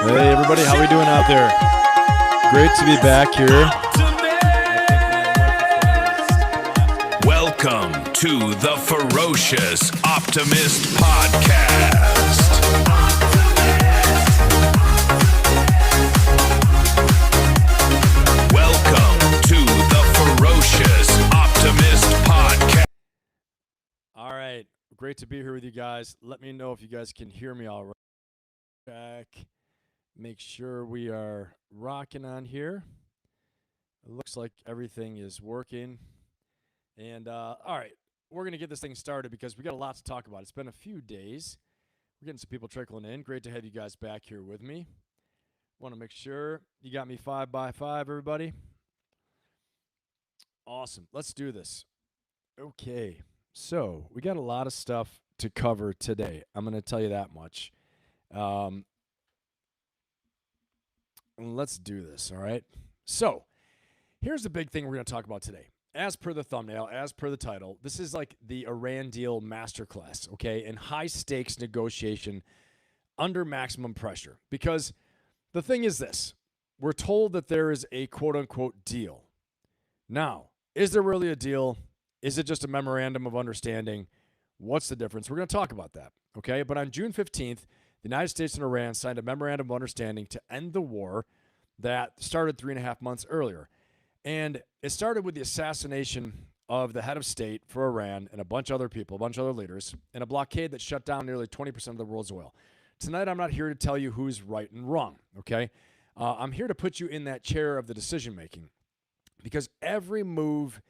Hey everybody, how we doing out there? Great to be back here. Welcome to the Ferocious Optimist Podcast. Welcome to the Ferocious Optimist Podcast. All right, great to be here with you guys. Let me know if you guys can hear me all right. Back. Make sure we are rocking on here. It looks like everything is working. And all right, we're going to get this thing started because we got a lot to talk about. It's been a few days. We're getting some people trickling in. Great to have you guys back here with me. Want to make sure you got me 5x5, everybody. Awesome. Let's do this. Okay. So we got a lot of stuff to cover today. I'm going to tell you that much. Let's do this, all right? So here's the big thing we're going to talk about today. As per the thumbnail, as per the title, this is like the Iran deal masterclass, okay? And high-stakes negotiation under maximum pressure. Because the thing is this. We're told that there is a quote-unquote deal. Now, is there really a deal? Is it just a memorandum of understanding? What's the difference? We're going to talk about that, okay? But on June 15th, the United States and Iran signed a memorandum of understanding to end the war that started 3.5 months earlier. And it started with the assassination of the head of state for Iran and a bunch of other people, a bunch of other leaders, and a blockade that shut down nearly 20% of the world's oil. Tonight, I'm not here to tell you who's right and wrong, okay? I'm here to put you in that chair of the decision-making because every move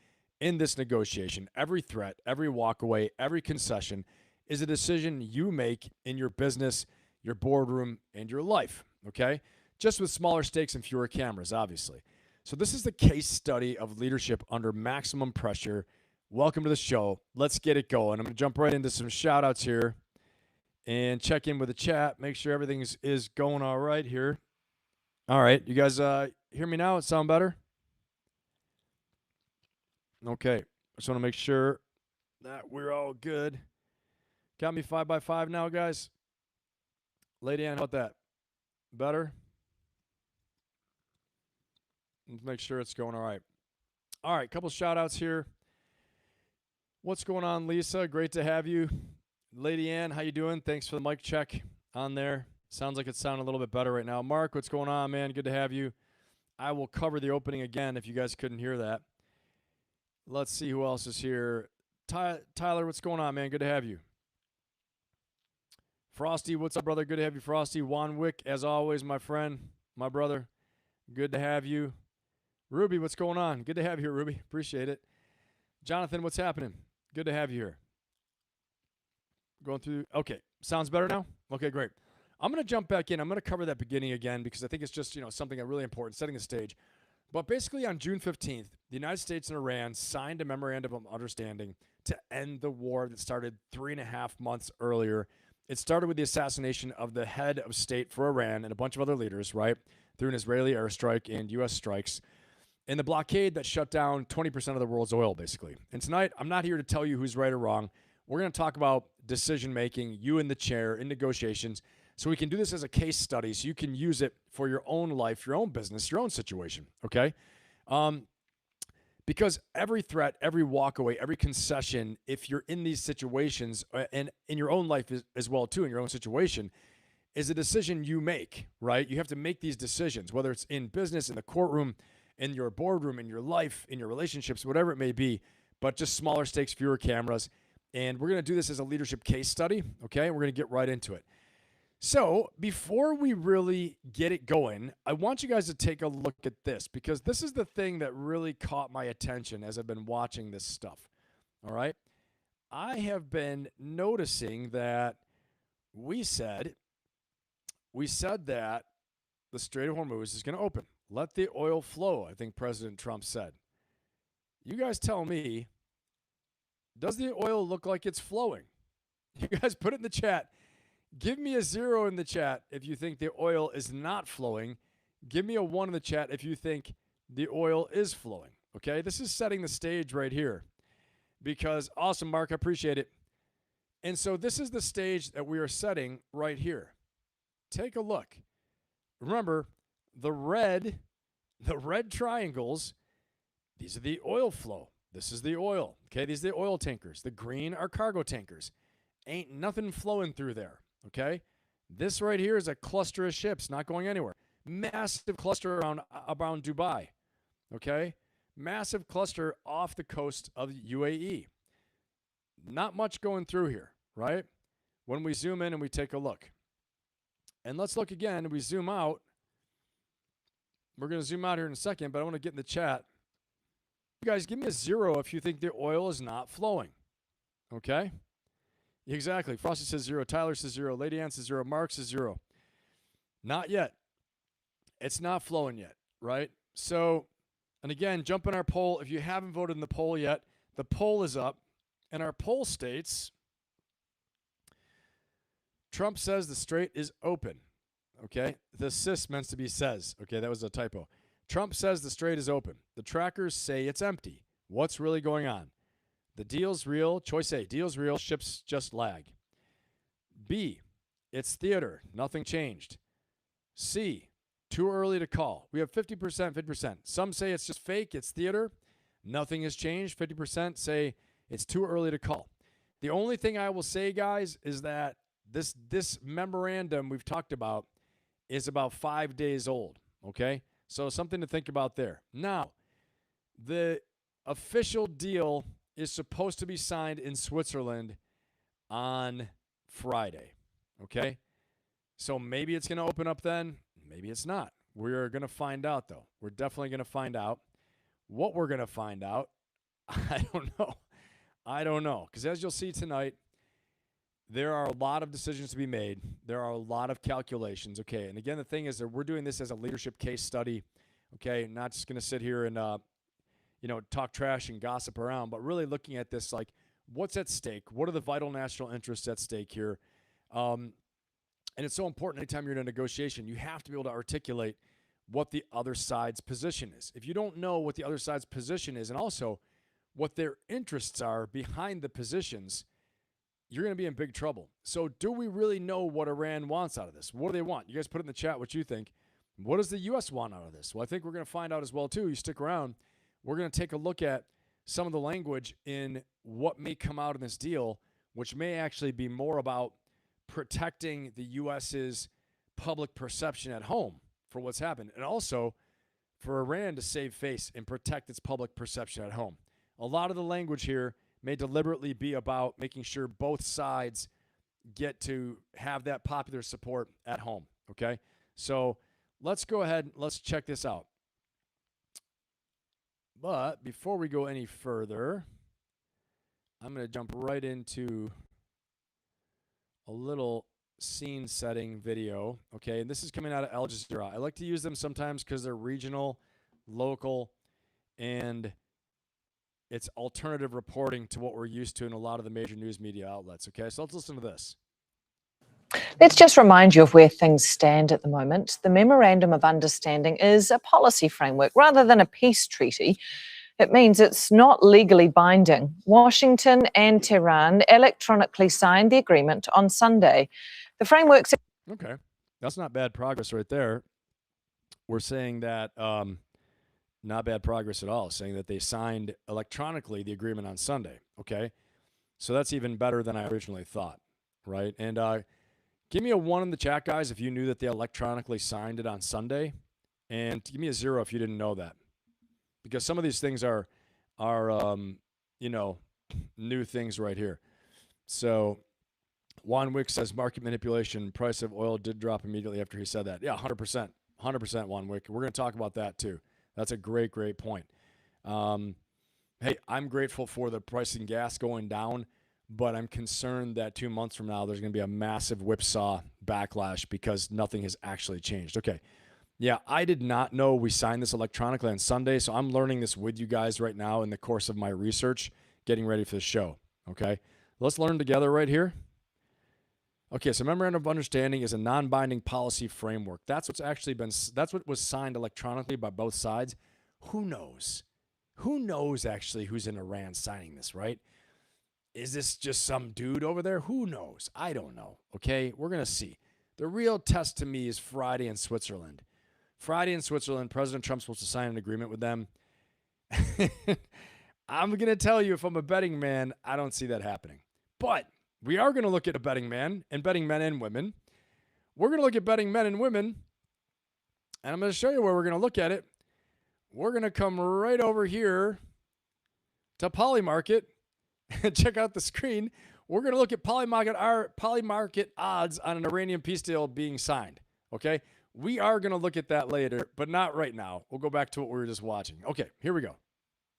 in this negotiation, every threat, every walkaway, every concession is a decision you make in your business, your boardroom, and your life, okay? Just with smaller stakes and fewer cameras, obviously. So this is the case study of leadership under maximum pressure. Welcome to the show. Let's get it going. I'm going to jump right into some shout-outs here and check in with the chat, make sure everything is going all right here. All right, you guys hear me now? It sound better? Okay, just want to make sure that we're all good. Got me 5x5 now, guys? Lady Ann, how about that? Better? Let's make sure it's going all right. All right, couple shout-outs here. What's going on, Lisa? Great to have you. Lady Ann, how you doing? Thanks for the mic check on there. Sounds like it's sounding a little bit better right now. Mark, what's going on, man? Good to have you. I will cover the opening again if you guys couldn't hear that. Let's see who else is here. Tyler, what's going on, man? Good to have you. Frosty, what's up, brother? Good to have you, Frosty. Wanwick, as always, my friend, my brother. Good to have you. Ruby, what's going on? Good to have you here, Ruby. Appreciate it. Jonathan, what's happening? Good to have you here. Going through. Okay, sounds better now? Okay, great. I'm going to jump back in. I'm going to cover that beginning again because I think it's just, something really important, setting the stage. But basically on June 15th, the United States and Iran signed a memorandum of understanding to end the war that started 3.5 months earlier. It started with the assassination of the head of state for Iran and a bunch of other leaders, right, through an Israeli airstrike and U.S. strikes, and the blockade that shut down 20% of the world's oil, basically. And tonight, I'm not here to tell you who's right or wrong. We're going to talk about decision-making, you in the chair, in negotiations, so we can do this as a case study so you can use it for your own life, your own business, your own situation, okay? Because every threat, every walkaway, every concession, if you're in these situations, and in your own life as well too, in your own situation, is a decision you make, right? You have to make these decisions, whether it's in business, in the courtroom, in your boardroom, in your life, in your relationships, whatever it may be, but just smaller stakes, fewer cameras. And we're going to do this as a leadership case study, okay? We're going to get right into it. So before we really get it going, I want you guys to take a look at this because this is the thing that really caught my attention as I've been watching this stuff, all right? I have been noticing that we said that the Strait of Hormuz is going to open. Let the oil flow, I think President Trump said. You guys tell me, does the oil look like it's flowing? You guys put it in the chat. Give me a 0 in the chat if you think the oil is not flowing. Give me a 1 in the chat if you think the oil is flowing. Okay, this is setting the stage right here. Because, awesome, Mark, I appreciate it. And so this is the stage that we are setting right here. Take a look. remember, the red triangles, these are the oil flow. This is the oil. Okay, these are the oil tankers. The green are cargo tankers. Ain't nothing flowing through there. Okay, this right here is a cluster of ships not going anywhere. Massive cluster around Dubai. Okay, massive cluster off the coast of UAE. Not much going through here, right? When we zoom in and we take a look. And let's look again. We zoom out. We're going to zoom out here in a second, but I want to get in the chat. You guys, give me a 0 if you think the oil is not flowing. Okay? Exactly. Frosty says 0. Tyler says 0. Lady Ann says 0. Mark says 0. Not yet. It's not flowing yet, right? So, and again, jump in our poll. If you haven't voted in the poll yet, the poll is up. And our poll states, Trump says the strait is open. Okay? The sis meant to be says. Okay, that was a typo. Trump says the strait is open. The trackers say it's empty. What's really going on? The deal's real. Choice A, deal's real. Ships just lag. B, it's theater. Nothing changed. C, too early to call. We have 50%, 50%. Some say it's just fake. It's theater. Nothing has changed. 50% say it's too early to call. The only thing I will say, guys, is that this memorandum we've talked about is about 5 days old, okay? So something to think about there. Now, the official deal is supposed to be signed in Switzerland on Friday, okay? So maybe it's going to open up then. Maybe it's not. We're going to find out, though. We're definitely going to find out. What we're going to find out, I don't know. Because as you'll see tonight, there are a lot of decisions to be made. There are a lot of calculations, okay? And again, the thing is that we're doing this as a leadership case study, okay? Not just going to sit here and, talk trash and gossip around, but really looking at this like, what's at stake? What are the vital national interests at stake here? And it's so important anytime you're in a negotiation, you have to be able to articulate what the other side's position is. If you don't know what the other side's position is and also what their interests are behind the positions, you're going to be in big trouble. So do we really know what Iran wants out of this? What do they want? You guys put it in the chat what you think. What does the U.S. want out of this? Well, I think we're going to find out as well, too. You stick around. We're going to take a look at some of the language in what may come out in this deal, which may actually be more about protecting the U.S.'s public perception at home for what's happened, and also for Iran to save face and protect its public perception at home. A lot of the language here may deliberately be about making sure both sides get to have that popular support at home, okay? So let's go ahead, let's check this out. But before we go any further, I'm going to jump right into a little scene setting video, okay? And this is coming out of Al Jazeera. I like to use them sometimes because they're regional, local, and it's alternative reporting to what we're used to in a lot of the major news media outlets, okay? So let's listen to this. Let's just remind you of where things stand at the moment. The Memorandum of Understanding is a policy framework rather than a peace treaty. It means it's not legally binding. Washington and Tehran electronically signed the agreement on Sunday. The framework's... Okay, that's not bad progress right there. We're saying that... not bad progress at all, saying that they signed electronically the agreement on Sunday, okay? So that's even better than I originally thought, right? And give me a 1 in the chat, guys, if you knew that they electronically signed it on Sunday, and give me a 0 if you didn't know that. Because some of these things are new things right here. So Juan Wick says market manipulation, price of oil did drop immediately after he said that. Yeah, 100%. 100%, Juan Wick. We're going to talk about that too. That's a great, great point. Hey, I'm grateful for the price in gas going down, but I'm concerned that 2 months from now there's going to be a massive whipsaw backlash because nothing has actually changed. Okay. Yeah, I did not know we signed this electronically on Sunday, so I'm learning this with you guys right now in the course of my research, getting ready for the show. Okay. Let's learn together right here. Okay, so Memorandum of Understanding is a non-binding policy framework. That's what was signed electronically by both sides. Who knows? Who knows actually who's in Iran signing this, right? Is this just some dude over there? Who knows? I don't know. Okay, we're going to see. The real test to me is Friday in Switzerland. Friday in Switzerland, President Trump's supposed to sign an agreement with them. I'm going to tell you, if I'm a betting man, I don't see that happening. But we are going to look at a betting man and betting men and women. We're going to look at betting men and women, and I'm going to show you where we're going to look at it. We're going to come right over here to Polymarket and check out the screen. We're going to look at Polymarket odds on an Iranian peace deal being signed, okay? We are going to look at that later, but not right now. We'll go back to what we were just watching. Okay, here we go.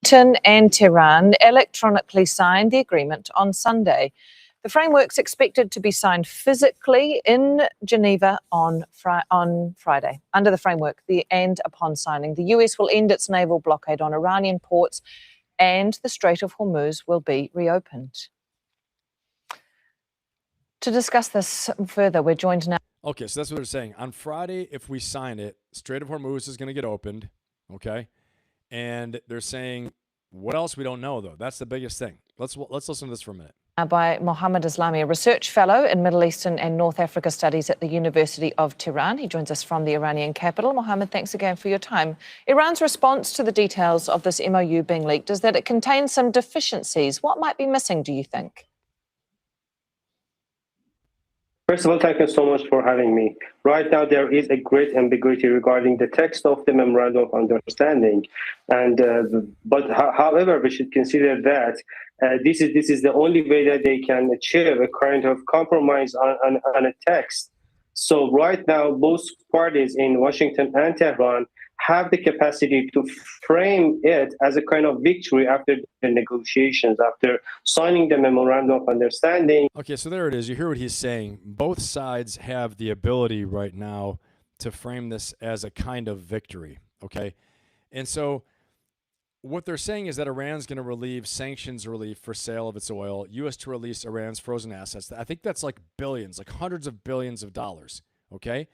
Washington and Tehran electronically signed the agreement on Sunday. The framework's expected to be signed physically in Geneva on Friday. Under the framework, and upon signing, the US will end its naval blockade on Iranian ports and the Strait of Hormuz will be reopened. To discuss this further, we're joined now. Okay, so that's what they're saying. On Friday, if we sign it, Strait of Hormuz is going to get opened, okay? And they're saying, what else we don't know, though. That's the biggest thing. Let's listen to this for a minute. By Mohammed Islami, a research fellow in Middle Eastern and North Africa studies at the University of Tehran. He joins us from the Iranian capital. Mohammed, thanks again for your time. Iran's response to the details of this MOU being leaked is that it contains some deficiencies. What might be missing, do you think? First of all, thank you so much for having me. Right now, there is a great ambiguity regarding the text of the Memorandum of Understanding, however, we should consider that this is the only way that they can achieve a kind of compromise on a text. So right now, both parties in Washington and Tehran have the capacity to frame it as a kind of victory after the negotiations, after signing the Memorandum of Understanding. Okay, so there it is. You hear what he's saying. Both sides have the ability right now to frame this as a kind of victory, okay? And so what they're saying is that Iran's going to relieve sanctions relief for sale of its oil, U.S. to release Iran's frozen assets. I think that's like billions, like hundreds of billions of dollars, okay?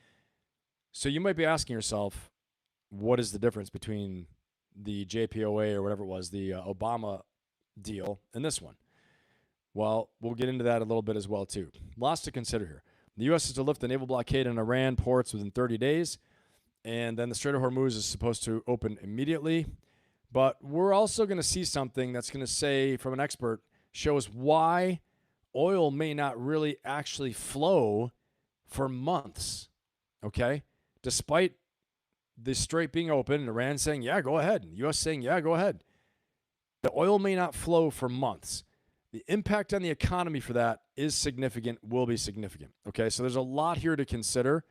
So you might be asking yourself, what is the difference between the JPOA or whatever it was, the Obama deal, and this one? Well, we'll get into that a little bit as well, too. Lots to consider here. The U.S. is to lift the naval blockade on Iran ports within 30 days, and then the Strait of Hormuz is supposed to open immediately. But we're also going to see something that's going to say, from an expert, shows why oil may not really actually flow for months, okay? Despite the strait being open and Iran saying, yeah, go ahead, and the U.S. saying, yeah, go ahead. The oil may not flow for months. The impact on the economy for that is significant, will be significant. Okay, so there's a lot here to consider,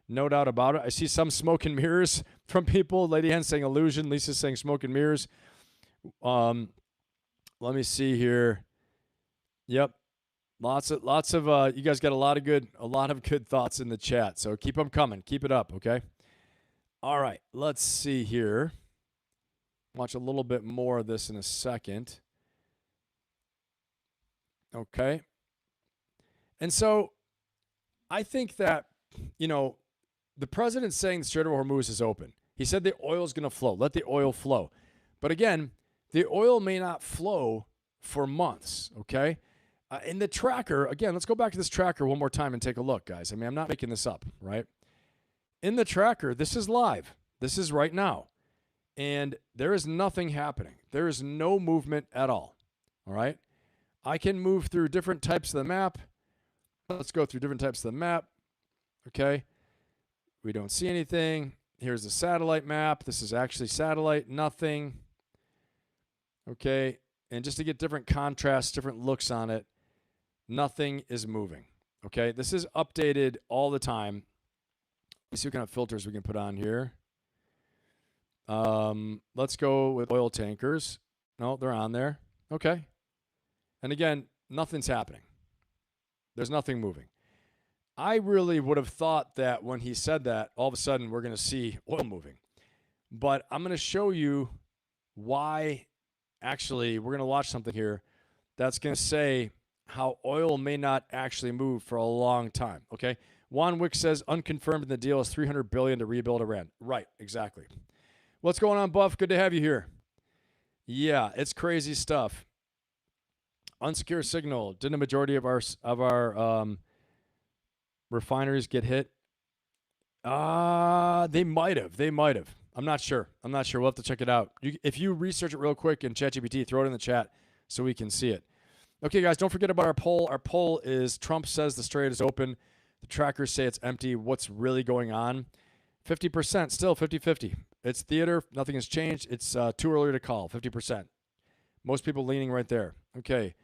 no doubt about it. I see some smoke and mirrors from people. Lady Ann saying illusion. Lisa's saying smoke and mirrors. Let me see here. Yep, lots of you guys got a lot of good thoughts in the chat. So keep them coming. Keep it up. Okay. All right, let's see here. Watch a little bit more of this in a second. Okay. And so I think that, the president's saying the Strait of Hormuz is open. He said the oil is going to flow. Let the oil flow. But again, the oil may not flow for months, okay? In the tracker, again, let's go back to this tracker one more time and take a look, guys. I mean, I'm not making this up, right? In the tracker, this is live. This is right now. And there is nothing happening. There is no movement at all right? I can move through different types of the map. Let's go through different types of the map, okay? We don't see anything. Here's the satellite map. This is actually satellite, nothing, okay? And just to get different contrasts, different looks on it, nothing is moving, okay? This is updated all the time. Let's see what kind of filters we can put on here. Let's go with oil tankers. No, they're on there. Okay. And again, nothing's happening. There's nothing moving. I really would have thought that when he said that, all of a sudden we're going to see oil moving. But I'm going to show you why. Actually, we're going to watch something here that's going to say how oil may not actually move for a long time, okay? Juan Wick says unconfirmed in the deal is $300 billion to rebuild Iran. Right, exactly. What's going on, Buff? Good to have you here. Yeah, it's crazy stuff. Unsecure signal. Didn't a majority of our refineries get hit? They might have. They might have. I'm not sure. We'll have to check it out. If you research it real quick in ChatGPT, throw it in the chat so we can see it. Okay, guys, don't forget about our poll. Our poll is Trump says the strait is open. The trackers say it's empty. What's really going on? 50%, still 50-50. It's theater. Nothing has changed. It's too early to call, 50%. Most people leaning right there. Okay.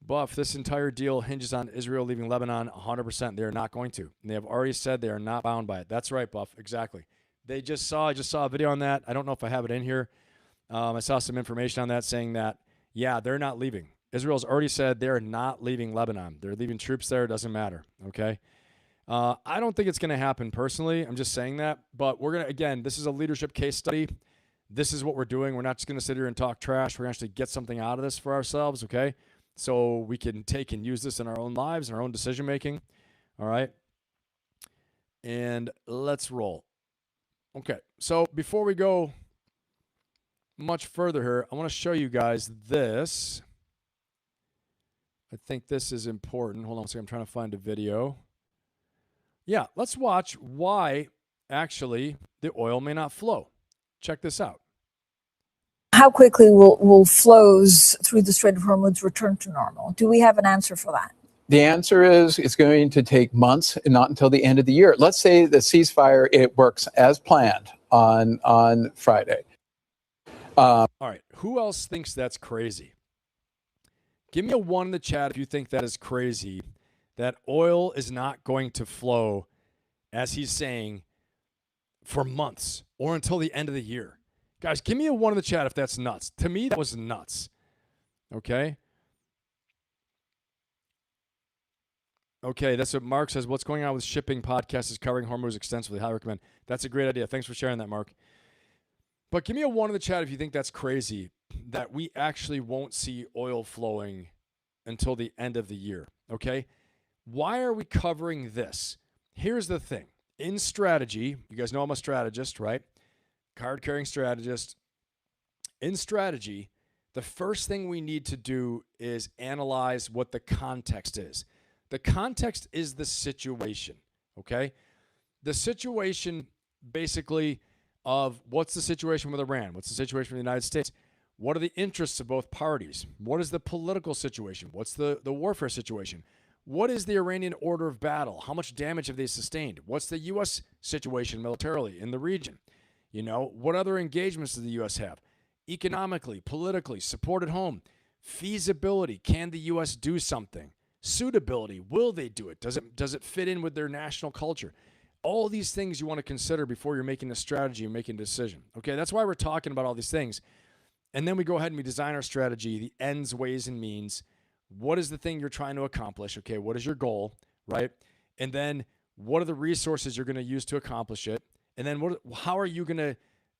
Buff, this entire deal hinges on Israel leaving Lebanon 100%. They are not going to. And they have already said they are not bound by it. That's right, Buff. Exactly. I just saw a video on that. I don't know if I have it in here. I saw some information on that saying that, yeah, they're not leaving. Israel's already said they're not leaving Lebanon. They're leaving troops there. It doesn't matter. Okay. I don't think it's going to happen personally. I'm just saying that. But we're going to, again, this is a leadership case study. This is what we're doing. We're not just going to sit here and talk trash. We're going to actually get something out of this for ourselves. Okay. So we can take and use this in our own lives and our own decision making. All right. And let's roll. Okay. So before we go much further here, I want to show you guys this. I think this is important. Hold on a second. I'm trying to find a video. Yeah. Let's watch why actually the oil may not flow. Check this out. How quickly will flows through the Strait of Hormuz return to normal? Do we have an answer for that? The answer is it's going to take months and not until the end of the year. Let's say the ceasefire, it works as planned on Friday. All right. Who else thinks that's crazy? Give me a 1 in the chat if you think that is crazy, that oil is not going to flow, as he's saying, for months or until the end of the year. Guys, give me a 1 in the chat if that's nuts. To me, that was nuts. Okay? Okay, that's what Mark says. What's going on with shipping podcast is covering Hormuz extensively. Highly recommend. That's a great idea. Thanks for sharing that, Mark. But give me a 1 in the chat if you think that's crazy, that we actually won't see oil flowing until the end of the year. Okay? Why are we covering this? Here's the thing. In strategy, you guys know I'm a strategist, right? Card-carrying strategist. In strategy, the first thing we need to do is analyze what the context is. The context is the situation, okay? The situation basically of what's the situation with Iran? What's the situation with the United States? What are the interests of both parties? What is the political situation? What's the warfare situation? What is the Iranian order of battle? How much damage have they sustained? What's the U.S. situation militarily in the region? You know, what other engagements does the U.S. have? Economically, politically, support at home, feasibility. Can the U.S. do something? Suitability. Will they do it? Does it fit in with their national culture? All these things you want to consider before you're making a strategy and making a decision. Okay, that's why we're talking about all these things. And then we go ahead and we design our strategy, the ends, ways, and means. What is the thing you're trying to accomplish? Okay, what is your goal, right? And then what are the resources you're going to use to accomplish it? And then how are you going to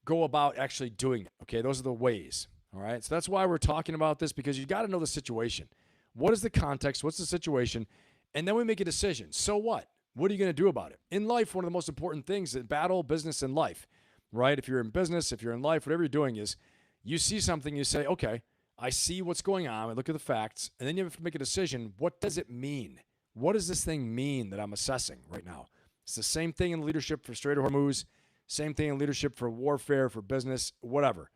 go about actually doing it? Okay, those are the ways, all right? So that's why we're talking about this, because you got to know the situation. What is the context? What's the situation? And then we make a decision. So what? What are you going to do about it? In life, one of the most important things in battle, business, and life, right? If you're in business, if you're in life, whatever you're doing is you see something, you say, okay, I see what's going on. I look at the facts, and then you have to make a decision. What does it mean? What does this thing mean that I'm assessing right now? It's the same thing in leadership for Strait of Hormuz, same thing in leadership for warfare, for business, whatever.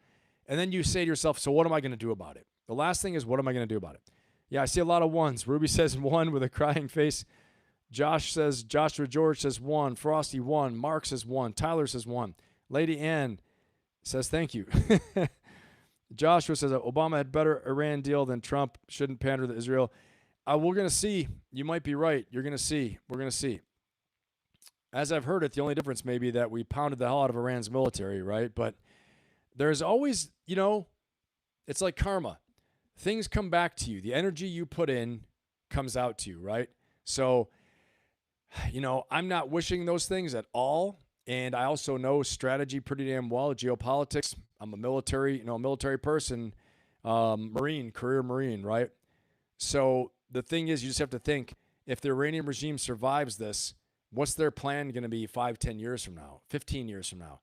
And then you say to yourself, so what am I going to do about it? The last thing is, what am I going to do about it? Yeah, I see a lot of ones. Ruby says 1 with a crying face. Joshua George says 1. Frosty 1. Mark says 1. Tyler says 1. Lady Ann says thank you. Joshua says Obama had better Iran deal than Trump. Shouldn't pander to Israel. We're going to see. You might be right. You're going to see. We're going to see. As I've heard it, the only difference may be that we pounded the hell out of Iran's military, right? But there's always, it's like karma. Things come back to you. The energy you put in comes out to you, right? So, I'm not wishing those things at all. And I also know strategy pretty damn well, geopolitics. I'm a military person, career Marine, right? So the thing is, you just have to think, if the Iranian regime survives this, what's their plan going to be 5, 10 years from now, 15 years from now?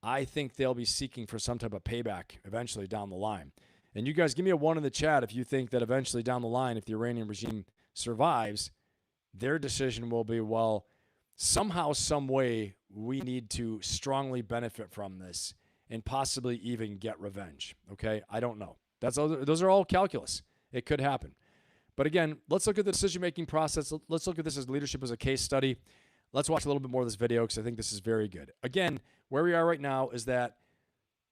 I think they'll be seeking for some type of payback eventually down the line. And you guys give me a 1 in the chat if you think that eventually down the line, if the Iranian regime survives, their decision will be, well, somehow, some way, we need to strongly benefit from this and possibly even get revenge. Okay, I don't know. Those are all calculus. It could happen. But again, let's look at the decision-making process. Let's look at this as leadership as a case study. Let's watch a little bit more of this video because I think this is very good. Again, where we are right now is that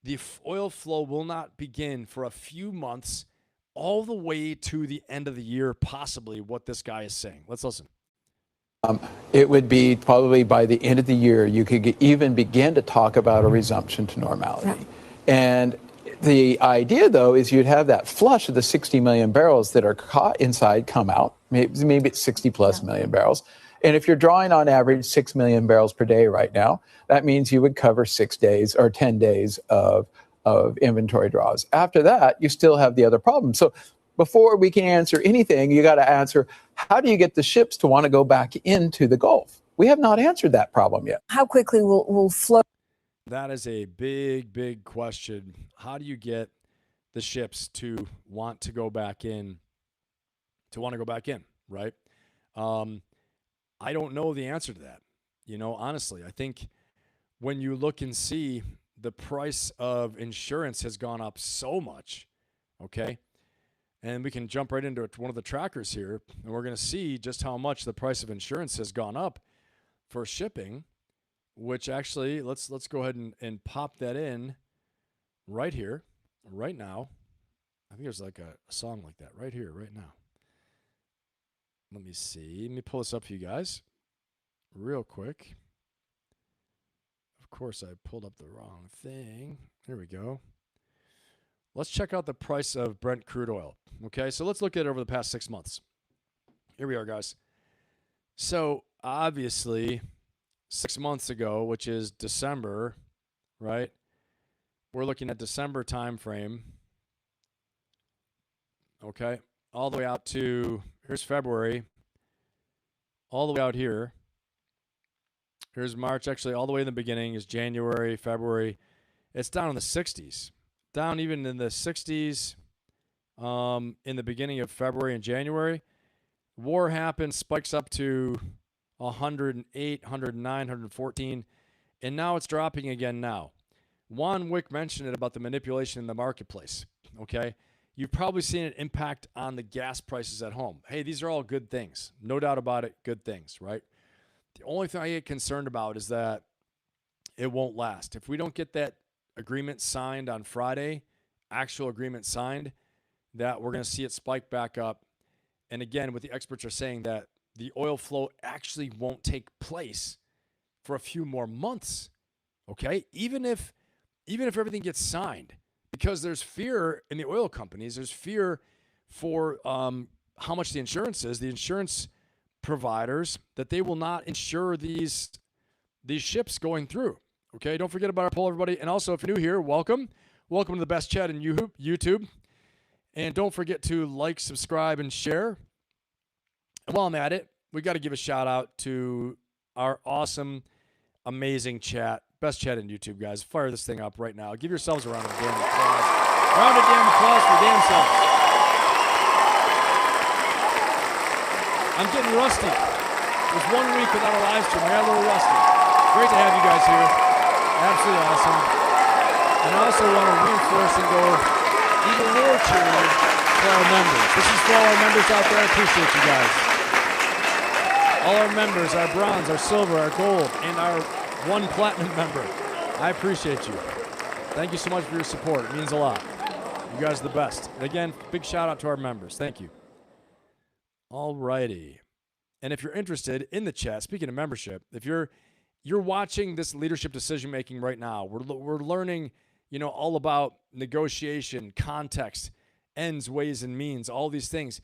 the oil flow will not begin for a few months all the way to the end of the year, possibly what this guy is saying. Let's listen. It would be probably by the end of the year, you could even begin to talk about a resumption to normality. And the idea, though, is you'd have that flush of the 60 million barrels that are caught inside come out. Maybe it's 60 plus million barrels. And if you're drawing on average 6 million barrels per day right now, that means you would cover 6 days or 10 days of inventory draws. After that, you still have the other problem. So before we can answer anything, you got to answer, how do you get the ships to want to go back into the Gulf? We have not answered that problem yet. How quickly will flow? That is a big, big question. How do you get the ships to want to go back in, right? I don't know the answer to that. Honestly, I think when you look and see the price of insurance has gone up so much, okay? And we can jump right into one of the trackers here, and we're going to see just how much the price of insurance has gone up for shipping, which actually, let's go ahead and pop that in right here, right now. I think there's like a song like that right here, right now. Let me see. Let me pull this up for you guys real quick. Of course, I pulled up the wrong thing. Here we go. Let's check out the price of Brent crude oil. Okay, so let's look at it over the past 6 months. Here we are, guys. So obviously, 6 months ago, which is December, right? We're looking at December time frame. Okay, all the way out to, here's February, all the way out here. Here's March, actually, all the way in the beginning is January, February. It's down in the 60s. Down even in the 60s in the beginning of February and January. War happens, spikes up to 108, 109, 114, and now it's dropping again now. Juan Wick mentioned it about the manipulation in the marketplace, okay? You've probably seen it impact on the gas prices at home. Hey, these are all good things. No doubt about it, good things, right? The only thing I get concerned about is that it won't last. If we don't get that agreement signed on Friday, actual agreement signed, that we're going to see it spike back up. And again, what the experts are saying, that the oil flow actually won't take place for a few more months. Okay? Even if everything gets signed, because there's fear in the oil companies, there's fear for how much the insurance is. The insurance providers, that they will not insure these ships going through. Okay, don't forget about our poll, everybody. And also, if you're new here, welcome. Welcome to the best chat in YouTube. And don't forget to like, subscribe, and share. And while I'm at it, we got to give a shout out to our awesome, amazing chat. Best chat in YouTube, guys. Fire this thing up right now. Give yourselves a round of damn applause. Round of damn applause for damn selves. I'm getting rusty. It was 1 week without a live stream. I got a little rusty. Great to have you guys here. Absolutely awesome. And I also want to reinforce and go even more cheery for our members. This is for all our members out there. I appreciate you guys. All our members, our bronze, our silver, our gold, and our 1 platinum member. I appreciate you. Thank you so much for your support. It means a lot. You guys are the best. And again, big shout out to our members. Thank you. All righty. And if you're interested in the chat, speaking of membership, if you're watching this leadership decision making right now, we're learning, all about negotiation, context, ends, ways, and means, all these things.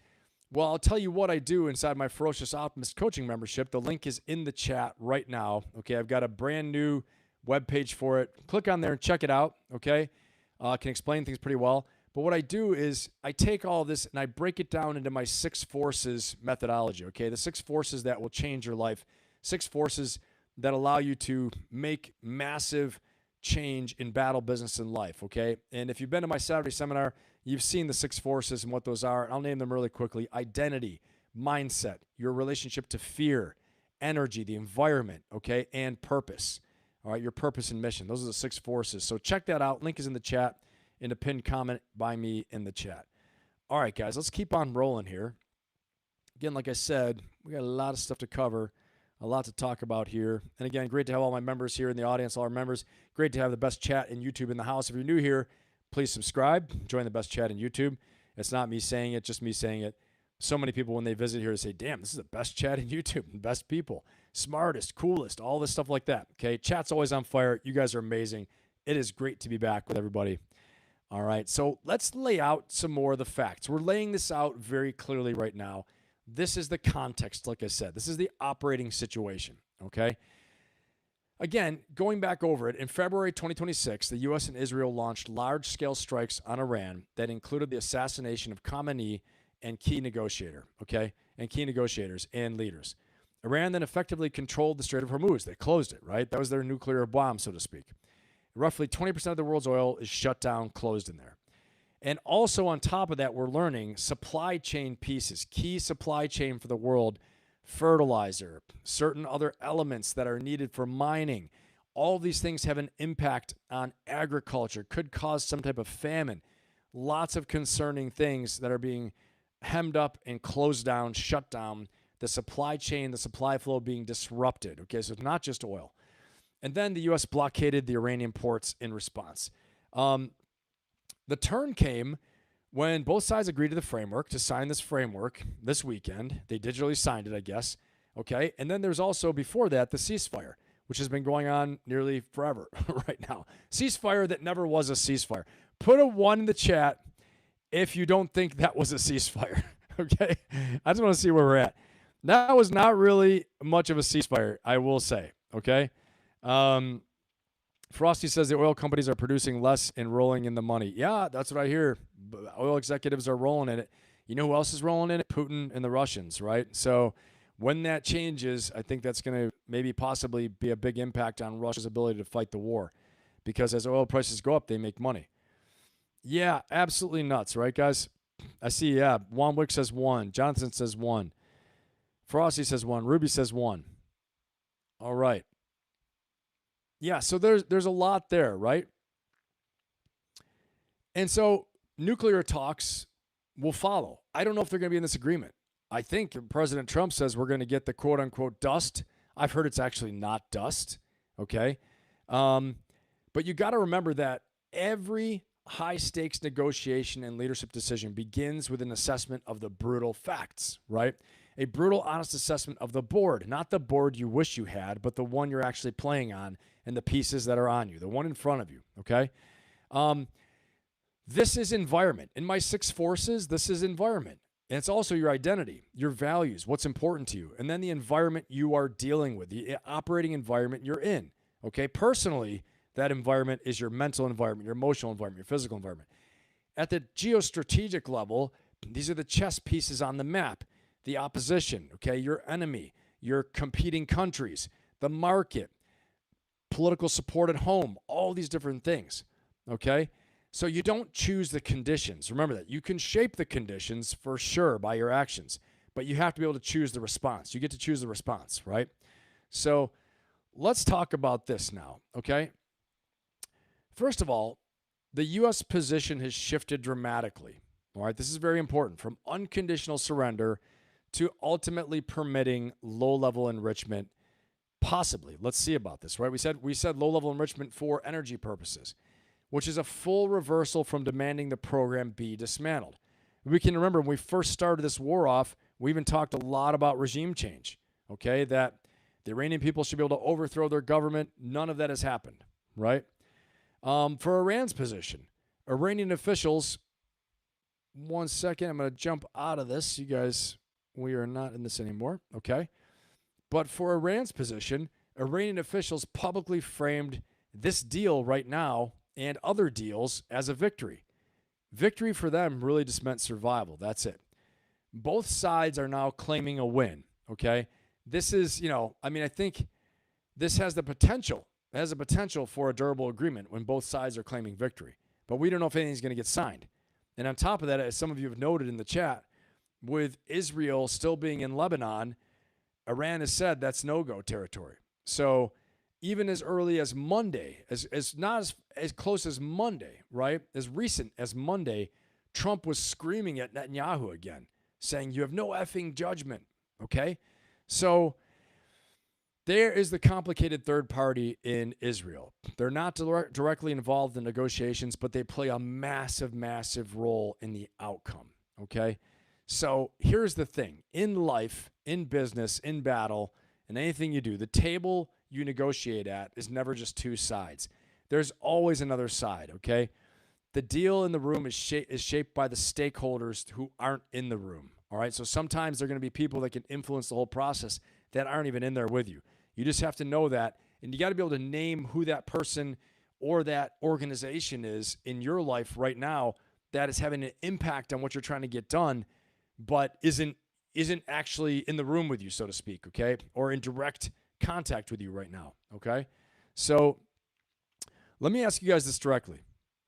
Well, I'll tell you what I do inside my Ferocious Optimist coaching membership. The link is in the chat right now. Okay, I've got a brand new webpage for it. Click on there and check it out. Okay, I can explain things pretty well. But what I do is I take all this and I break it down into my 6 forces methodology. Okay, the 6 forces that will change your life. 6 forces that allow you to make massive change in battle, business, and life, okay? And if you've been to my Saturday seminar, you've seen the 6 forces and what those are. I'll name them really quickly. Identity, mindset, your relationship to fear, energy, the environment, okay, and purpose. All right, your purpose and mission. Those are the 6 forces. So check that out. Link is in the chat, in a pinned comment by me in the chat. All right, guys, let's keep on rolling here. Again, like I said, we got a lot of stuff to cover, a lot to talk about here. And again, great to have all my members here in the audience, all our members. Great to have the best chat in YouTube in the house. If you're new here, please subscribe. Join the best chat in YouTube. It's not me saying it, just me saying it. So many people, when they visit here, say, damn, this is the best chat in YouTube, best people, smartest, coolest, all this stuff like that. Okay, chat's always on fire. You guys are amazing. It is great to be back with everybody. All right, so let's lay out some more of the facts. We're laying this out very clearly right now. This is the context, like I said. This is the operating situation, okay? Again, going back over it, in February 2026, the U.S. and Israel launched large-scale strikes on Iran that included the assassination of Khamenei and key negotiators and leaders. Iran then effectively controlled the Strait of Hormuz. They closed it, right? That was their nuclear bomb, so to speak. Roughly 20% of the world's oil is shut down, closed in there. And also on top of that, we're learning supply chain pieces, key supply chain for the world, fertilizer, certain other elements that are needed for mining. All these things have an impact on agriculture, could cause some type of famine. Lots of concerning things that are being hemmed up and closed down, shut down, the supply chain, the supply flow being disrupted. Okay, so it's not just oil. And then the U.S. blockaded the Iranian ports in response. The turn came when both sides agreed to the framework, to sign this framework this weekend. They digitally signed it, I guess. Okay, and then there's also, before that, the ceasefire, which has been going on nearly forever right now. Ceasefire that never was a ceasefire. Put a 1 in the chat if you don't think that was a ceasefire, okay? I just want to see where we're at. That was not really much of a ceasefire, I will say, okay? Frosty says the oil companies are producing less and rolling in the money. Yeah, that's what I hear. Oil executives are rolling in it. You know who else is rolling in it? Putin and the Russians, right? So when that changes, I think that's going to maybe possibly be a big impact on Russia's ability to fight the war. Because as oil prices go up, they make money. Yeah, absolutely nuts, right, guys? I see, yeah. Juan Wick says 1. Jonathan says 1. Frosty says 1. Ruby says 1. All right. Yeah, so there's a lot there, right? And so nuclear talks will follow. I don't know if they're going to be in this agreement. I think President Trump says we're going to get the quote-unquote dust. I've heard it's actually not dust, okay? But you got to remember that every high-stakes negotiation and leadership decision begins with an assessment of the brutal facts, right? A brutal, honest assessment of the board, not the board you wish you had, but the one you're actually playing on and the pieces that are on you, the one in front of you, okay? This is environment. In my 6 forces, this is environment. And it's also your identity, your values, what's important to you, and then the environment you are dealing with, the operating environment you're in, okay? Personally, that environment is your mental environment, your emotional environment, your physical environment. At the geostrategic level, these are the chess pieces on the map. The opposition, okay, your enemy, your competing countries, the market, political support at home, all these different things, okay? So you don't choose the conditions. Remember that. You can shape the conditions for sure by your actions, but you have to be able to choose the response. You get to choose the response, right? So let's talk about this now, okay? First of all, the U.S. position has shifted dramatically, all right? This is very important, from unconditional surrender to ultimately permitting low-level enrichment, possibly. Let's see about this, right? We said low-level enrichment for energy purposes, which is a full reversal from demanding the program be dismantled. We can remember when we first started this war off, we even talked a lot about regime change, okay, that the Iranian people should be able to overthrow their government. None of that has happened, right? For Iran's position, Iranian officials, 1 second, I'm going to jump out of this. You guys, we are not in this anymore, okay? But for Iran's position, Iranian officials publicly framed this deal right now and other deals as a victory. Victory for them really just meant survival. That's it. Both sides are now claiming a win, okay? This is, I think this has the potential. It has the potential for a durable agreement when both sides are claiming victory. But we don't know if anything's going to get signed. And on top of that, as some of you have noted in the chat, with Israel still being in Lebanon, Iran has said that's no-go territory. So even as early as Monday, as not as close as Monday, right? As recent as Monday, Trump was screaming at Netanyahu again, saying, you have no effing judgment, okay? So there is the complicated third party in Israel. They're not directly involved in negotiations, but they play a massive, massive role in the outcome, okay? So here's the thing. In life, in business, in battle, and anything you do, the table you negotiate at is never just two sides. There's always another side, okay? The deal in the room is shaped by the stakeholders who aren't in the room, all right? So sometimes there are going to be people that can influence the whole process that aren't even in there with you. You just have to know that, and you got to be able to name who that person or that organization is in your life right now that is having an impact on what you're trying to get done, but isn't actually in the room with you, so to speak, okay? Or in direct contact with you right now, okay? So let me ask you guys this directly,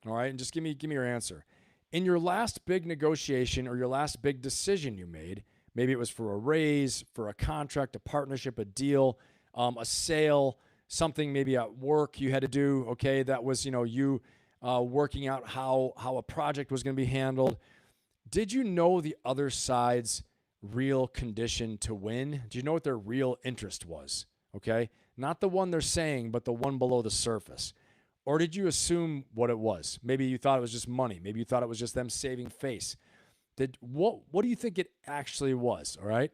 all right? And just give me your answer. In your last big negotiation or your last big decision you made, maybe it was for a raise, for a contract, a partnership, a deal, a sale, something maybe at work you had to do, okay? That was, you working out how a project was going to be handled. Did you know the other side's real condition to win? Do you know what their real interest was? Okay? Not the one they're saying, but the one below the surface. Or did you assume what it was? Maybe you thought it was just money. Maybe you thought it was just them saving face. What do you think it actually was? All right?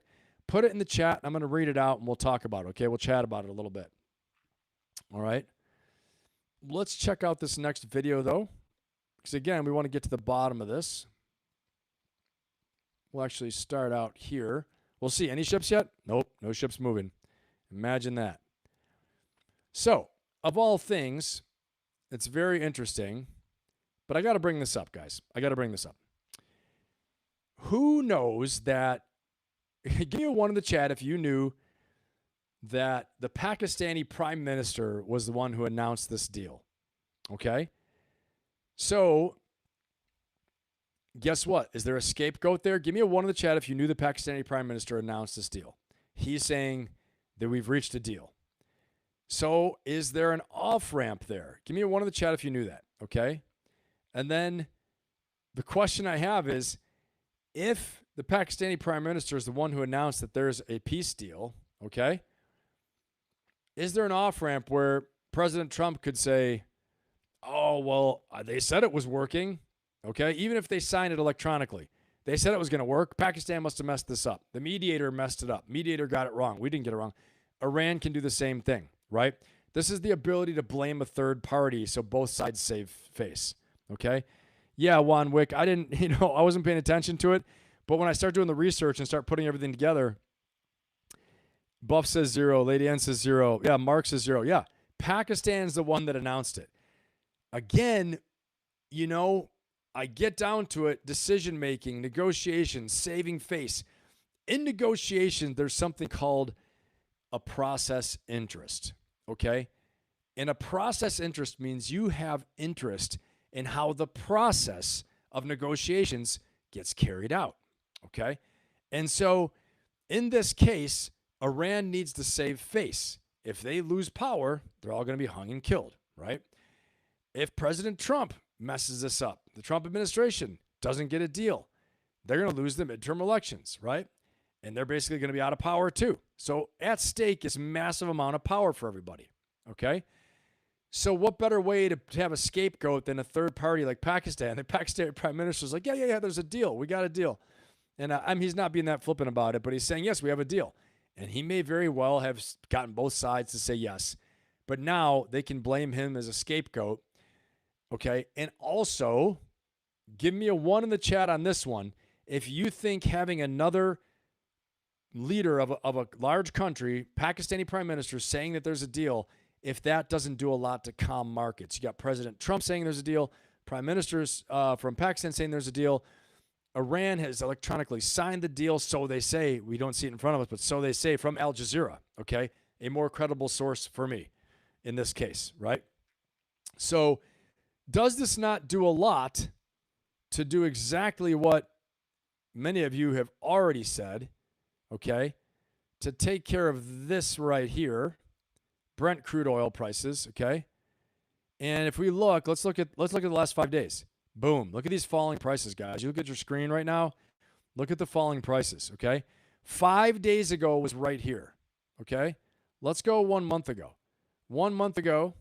Put it in the chat. I'm going to read it out and we'll talk about it. Okay? We'll chat about it a little bit. All right? Let's check out this next video though. Because again, we want to get to the bottom of this. We'll actually start out here. We'll see. Any ships yet? Nope. No ships moving. Imagine that. So, of all things, it's very interesting, but I got to bring this up, guys. I got to bring this up. Who knows that? Give me a one in the chat if you knew that the Pakistani prime minister was the one who announced this deal. Okay? So, guess what? Is there a scapegoat there? Give me a one in the chat if you knew the Pakistani prime minister announced this deal. He's saying that we've reached a deal. So is there an off-ramp there? Give me a one in the chat if you knew that, okay? And then the question I have is, if the Pakistani prime minister is the one who announced that there's a peace deal, okay, is there an off-ramp where President Trump could say, oh, well, they said it was working, okay? Even if they signed it electronically. They said it was going to work. Pakistan must have messed this up. The mediator messed it up. Mediator got it wrong. We didn't get it wrong. Iran can do the same thing, right? This is the ability to blame a third party so both sides save face, okay? Yeah, Juan Wick, I wasn't paying attention to it, but when I start doing the research and start putting everything together, Buff says 0, Lady N says 0. Yeah, Mark says 0. Yeah, Pakistan's the one that announced it. Again, I get down to it, decision-making, negotiations, saving face. In negotiation, there's something called a process interest, okay? And a process interest means you have interest in how the process of negotiations gets carried out, okay? And so in this case, Iran needs to save face. If they lose power, they're all going to be hung and killed, right? If President Trump messes this up, the Trump administration doesn't get a deal, they're going to lose the midterm elections, right? And they're basically going to be out of power too. So at stake is massive amount of power for everybody, okay? So what better way to have a scapegoat than a third party like Pakistan? The Pakistani prime minister is like, yeah, there's a deal. We got a deal. And he's not being that flippant about it, but he's saying, yes, we have a deal. And he may very well have gotten both sides to say yes. But now they can blame him as a scapegoat, okay? And also, give me a one in the chat on this one. If you think having another leader of a large country, Pakistani prime minister, saying that there's a deal, if that doesn't do a lot to calm markets. You got President Trump saying there's a deal, prime ministers from Pakistan saying there's a deal. Iran has electronically signed the deal, so they say. We don't see it in front of us, but so they say from Al Jazeera, okay? A more credible source for me in this case, right? So does this not do a lot to do exactly what many of you have already said, okay, to take care of this right here, Brent crude oil prices, okay? And if we look, let's look at the last 5 days. Boom. Look at these falling prices, guys. You look at your screen right now. Look at the falling prices, okay? 5 days ago was right here, okay? Let's go 1 month ago. 1 month ago,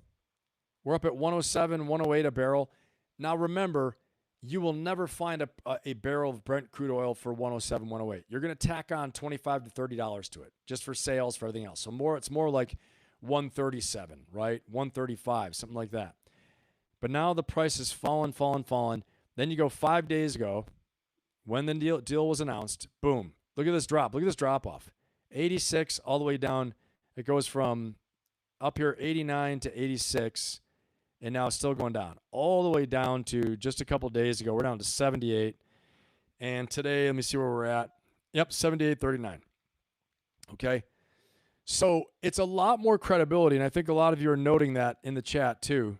we're up at 107, 108 a barrel. Now remember, you will never find a barrel of Brent crude oil for 107, 108. You're going to tack on $25 to $30 to it just for sales, for everything else. So it's more like 137, right? 135, something like that. But now the price has fallen. Then you go 5 days ago when the deal was announced. Boom. Look at this drop. Look at this drop off. 86 all the way down. It goes from up here 89 to 86, and now it's still going down. All the way down to just a couple days ago. We're down to 78. And today, let me see where we're at. Yep, 78.39. Okay. So it's a lot more credibility, and I think a lot of you are noting that in the chat too,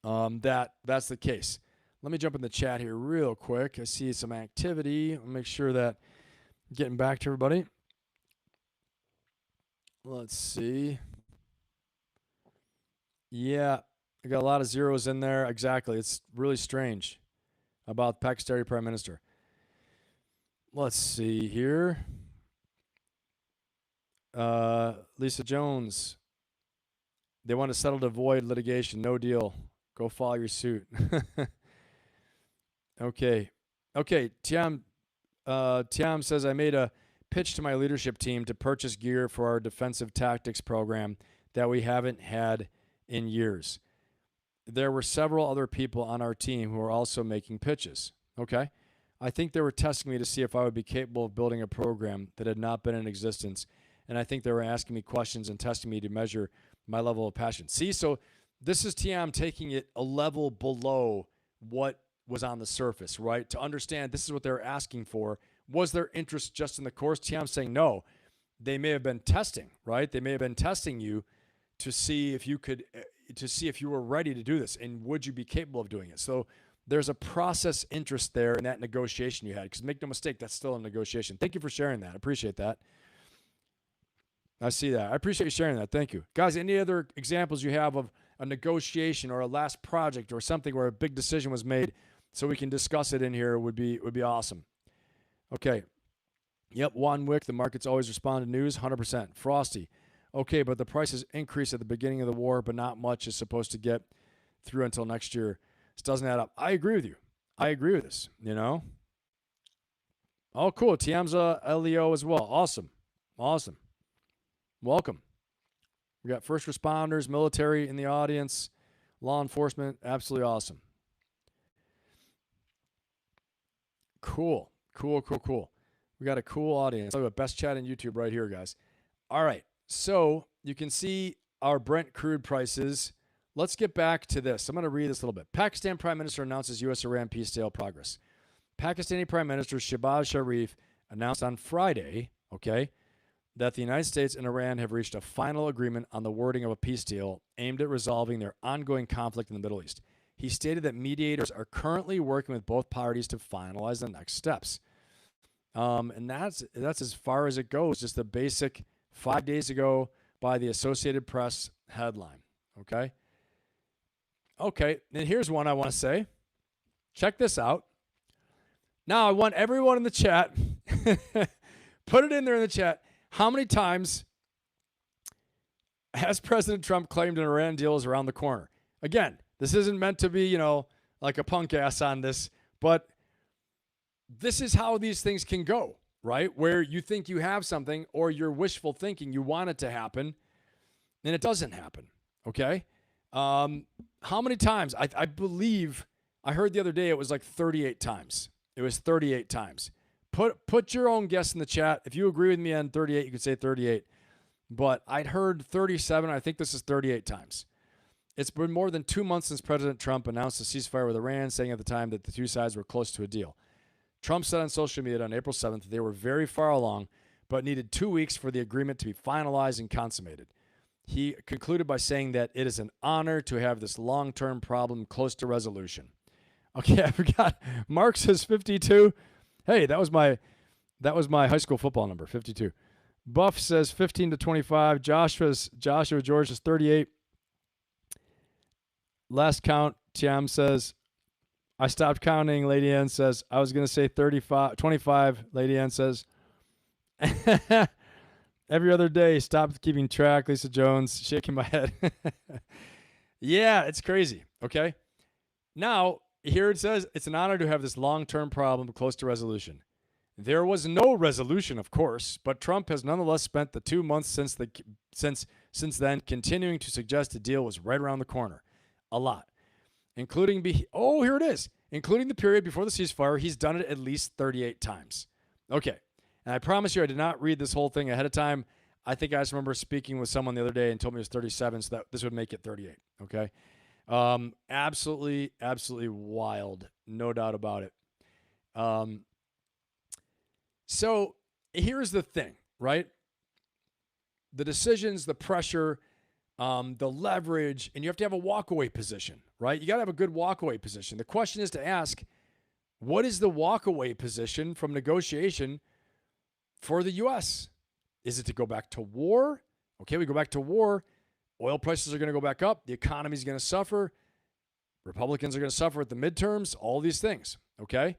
that's the case. Let me jump in the chat here real quick. I see some activity. I'll make sure that I'm getting back to everybody. Let's see. Yeah, I got a lot of zeros in there. Exactly. It's really strange about the Pakistani Prime Minister. Let's see here. Lisa Jones. They want to settle to avoid litigation. No deal. Go file your suit. Okay. Tiam says, I made a pitch to my leadership team to purchase gear for our defensive tactics program that we haven't had in years. There were several other people on our team who were also making pitches. Okay. I think they were testing me to see if I would be capable of building a program that had not been in existence. And I think they were asking me questions and testing me to measure my level of passion. See, so this is Tiam taking it a level below what was on the surface, right? To understand this is what they're asking for. Was there interest just in the course? Tiam's saying no. They may have been testing, right? They may have been testing you to see if you could, to see if you were ready to do this and would you be capable of doing it. So there's a process interest there in that negotiation you had, because make no mistake, that's still a negotiation. Thank you for sharing that. I appreciate that. I see that. I appreciate you sharing that. Thank you. Guys, any other examples you have of a negotiation or a last project or something where a big decision was made so we can discuss it in here would be awesome. Okay. Yep, Juan Wick, the markets always respond to news, 100%. Frosty. Okay, but the prices increase at the beginning of the war, but not much is supposed to get through until next year. This doesn't add up. I agree with you. I agree with this, you know? Oh, cool. Tiam's LEO as well. Awesome. Awesome. Welcome. We got first responders, military in the audience, law enforcement. Absolutely awesome. Cool. We got a cool audience. Look at best chat in YouTube right here, guys. All right. So you can see our Brent crude prices. Let's get back to this. I'm going to read this a little bit. Pakistan Prime Minister announces U.S.-Iran peace deal progress. Pakistani Prime Minister Shehbaz Sharif announced on Friday, okay, that the United States and Iran have reached a final agreement on the wording of a peace deal aimed at resolving their ongoing conflict in the Middle East. He stated that mediators are currently working with both parties to finalize the next steps. And that's as far as it goes, just the basic 5 days ago by the Associated Press headline, okay? Okay, and here's one I want to say. Check this out. Now, I want everyone in the chat, put it in there in the chat. How many times has President Trump claimed an Iran deal is around the corner? Again, this isn't meant to be, like a punk ass on this, but this is how these things can go, right? Where you think you have something or you're wishful thinking, you want it to happen, and it doesn't happen, okay? How many times? I believe, I heard the other day it was like 38 times. It was 38 times. Put your own guess in the chat. If you agree with me on 38, you could say 38. But I'd heard 37. I think this is 38 times. It's been more than 2 months since President Trump announced a ceasefire with Iran, saying at the time that the two sides were close to a deal. Trump said on social media on April 7th that they were very far along, but needed 2 weeks for the agreement to be finalized and consummated. He concluded by saying that it is an honor to have this long-term problem close to resolution. Okay, I forgot. Mark says 52. Hey, that was my high school football number, 52. Buff says 15 to 25. Joshua George is 38. Last count, Tiam says, I stopped counting. Lady Ann says, I was going to say 25. Lady Ann says, every other day, stopped keeping track. Lisa Jones, shaking my head. Yeah, it's crazy. Okay. Now, here it says, it's an honor to have this long-term problem close to resolution. There was no resolution, of course, but Trump has nonetheless spent the 2 months since then continuing to suggest a deal was right around the corner. A lot. Including here it is. Including the period before the ceasefire, he's done it at least 38 times. Okay. And I promise you I did not read this whole thing ahead of time. I think I just remember speaking with someone the other day and told me it was 37, so that this would make it 38. Okay. Absolutely wild. No doubt about it. So here's the thing, right? The decisions, the pressure, the leverage, and you have to have a walkaway position, right? You got to have a good walkaway position. The question is to ask, what is the walkaway position from negotiation for the U.S.? Is it to go back to war? Okay, we go back to war. Oil prices are going to go back up. The economy is going to suffer. Republicans are going to suffer at the midterms. All these things, okay?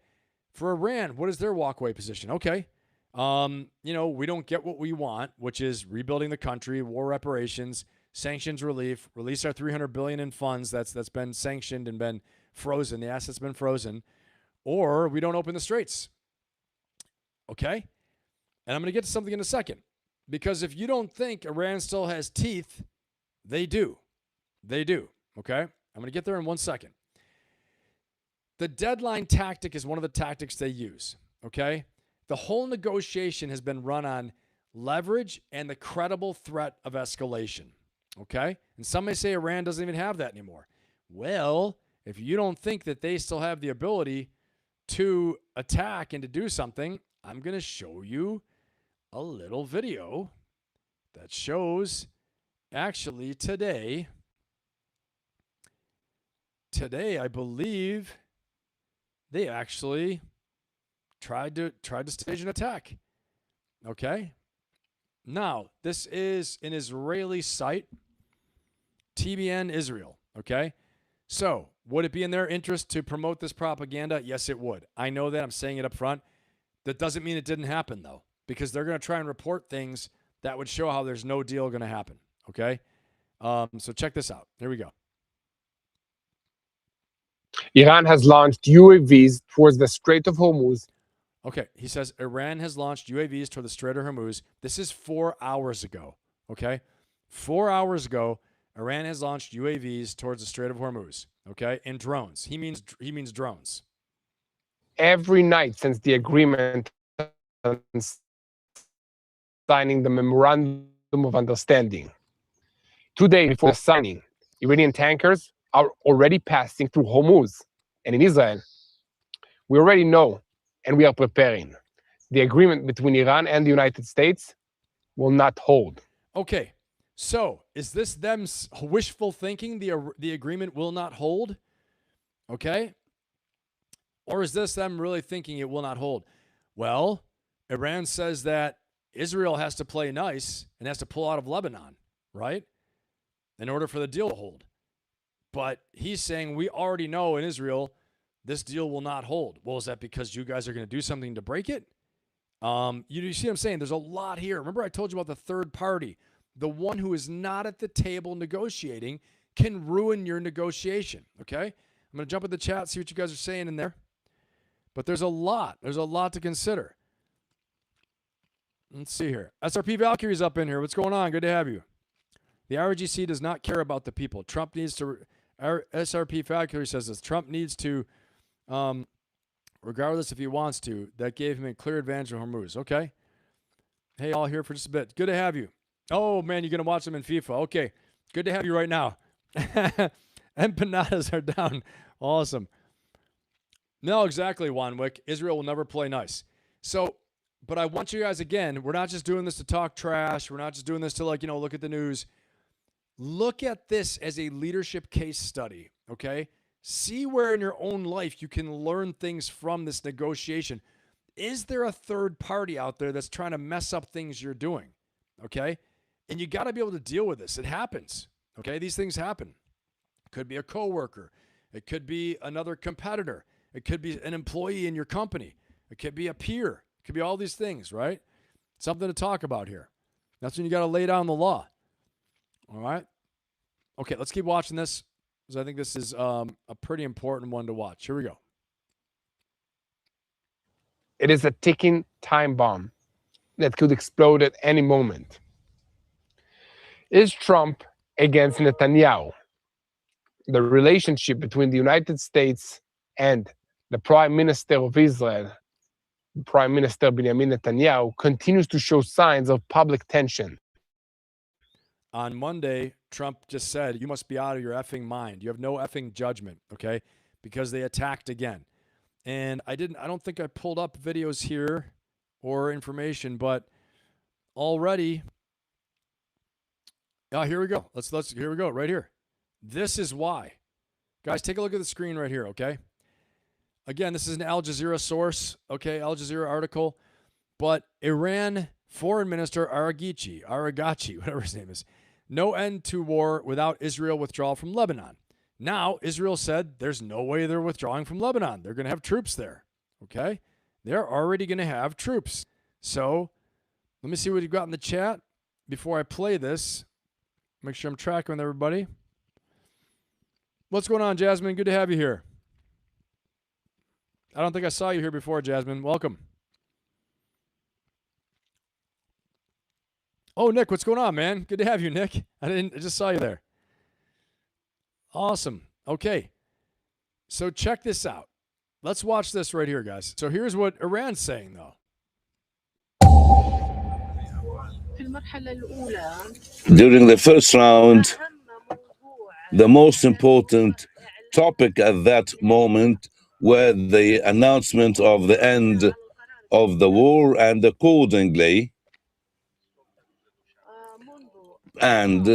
For Iran, what is their walkaway position? Okay, we don't get what we want, which is rebuilding the country, war reparations, sanctions relief, release our $300 billion in funds that's been sanctioned and been frozen. The asset's been frozen, or we don't open the straits. Okay, and I'm going to get to something in a second, because if you don't think Iran still has teeth, they do. They do. Okay, I'm going to get there in 1 second. The deadline tactic is one of the tactics they use, okay? The whole negotiation has been run on leverage and the credible threat of escalation, okay? And some may say Iran doesn't even have that anymore. Well, if you don't think that they still have the ability to attack and to do something, I'm going to show you a little video that shows actually today, I believe they actually tried to stage an attack. Okay? Now, this is an Israeli site, TBN Israel. Okay? So, would it be in their interest to promote this propaganda? Yes, it would. I know that. I'm saying it up front. That doesn't mean it didn't happen, though, because they're going to try and report things that would show how there's no deal going to happen. Okay? So, check this out. Here we go. Iran has launched UAVs towards the Strait of Hormuz. Okay, he says Iran has launched UAVs toward the Strait of Hormuz. This is 4 hours ago, okay? 4 hours ago, Iran has launched UAVs towards the Strait of Hormuz, okay? And drones. He means drones. Every night since the agreement signing the Memorandum of Understanding. 2 days before the signing, Iranian tankers are already passing through Hormuz. And in Israel, we already know and we are preparing. The agreement between Iran and the United States will not hold. Okay, so is this them wishful thinking the agreement will not hold? Okay? Or is this them really thinking it will not hold? Well, Iran says that Israel has to play nice and has to pull out of Lebanon, right? In order for the deal to hold. But he's saying we already know in Israel this deal will not hold. Well, is that because you guys are going to do something to break it? You see what I'm saying? There's a lot here. Remember I told you about the third party. The one who is not at the table negotiating can ruin your negotiation, okay? I'm going to jump in the chat, see what you guys are saying in there. But there's a lot. There's a lot to consider. Let's see here. SRP Valkyrie's up in here. What's going on? Good to have you. The RGC does not care about the people. Trump needs to... Our SRP Valkyrie says this. Trump needs to, regardless if he wants to, that gave him a clear advantage of Hormuz. Okay. Hey, all here for just a bit. Good to have you. Oh, man, you're going to watch them in FIFA. Okay. Good to have you right now. Empanadas are down. Awesome. No, exactly, Wanwick. Israel will never play nice. So, but I want you guys, again, we're not just doing this to talk trash. We're not just doing this to, look at the news. Look at this as a leadership case study, okay? See where in your own life you can learn things from this negotiation. Is there a third party out there that's trying to mess up things you're doing? Okay. And you got to be able to deal with this. It happens. Okay. These things happen. It could be a coworker. It could be another competitor. It could be an employee in your company. It could be a peer. It could be all these things, right? Something to talk about here. That's when you got to lay down the law. All right. Okay. Let's keep watching this because I think this is a pretty important one to watch. Here we go. It is a ticking time bomb that could explode at any moment. Is Trump against Netanyahu? The relationship between the United States and the Prime Minister of Israel, Prime Minister Benjamin Netanyahu, continues to show signs of public tension. On Monday, Trump just said, you must be out of your effing mind. You have no effing judgment, okay? Because they attacked again. And I don't think I pulled up videos here or information, but already, here we go. Here we go, right here. This is why. Guys, take a look at the screen right here, okay? Again, this is an Al Jazeera source, okay? Al Jazeera article. But Iran Foreign Minister Aragachi, whatever his name is, no end to war without Israel withdrawal from Lebanon. Now, Israel said there's no way they're withdrawing from Lebanon. They're going to have troops there, okay? They're already going to have troops. So let me see what you've got in the chat before I play this. Make sure I'm tracking with everybody. What's going on, Jasmine? Good to have you here. I don't think I saw you here before, Jasmine. Welcome. Oh, Nick, what's going on, man? Good to have you, Nick. I just saw you there. Awesome. Okay. So check this out. Let's watch this right here, guys. So here's what Iran's saying, though. During the first round, the most important topic at that moment were the announcement of the end of the war, and accordingly, and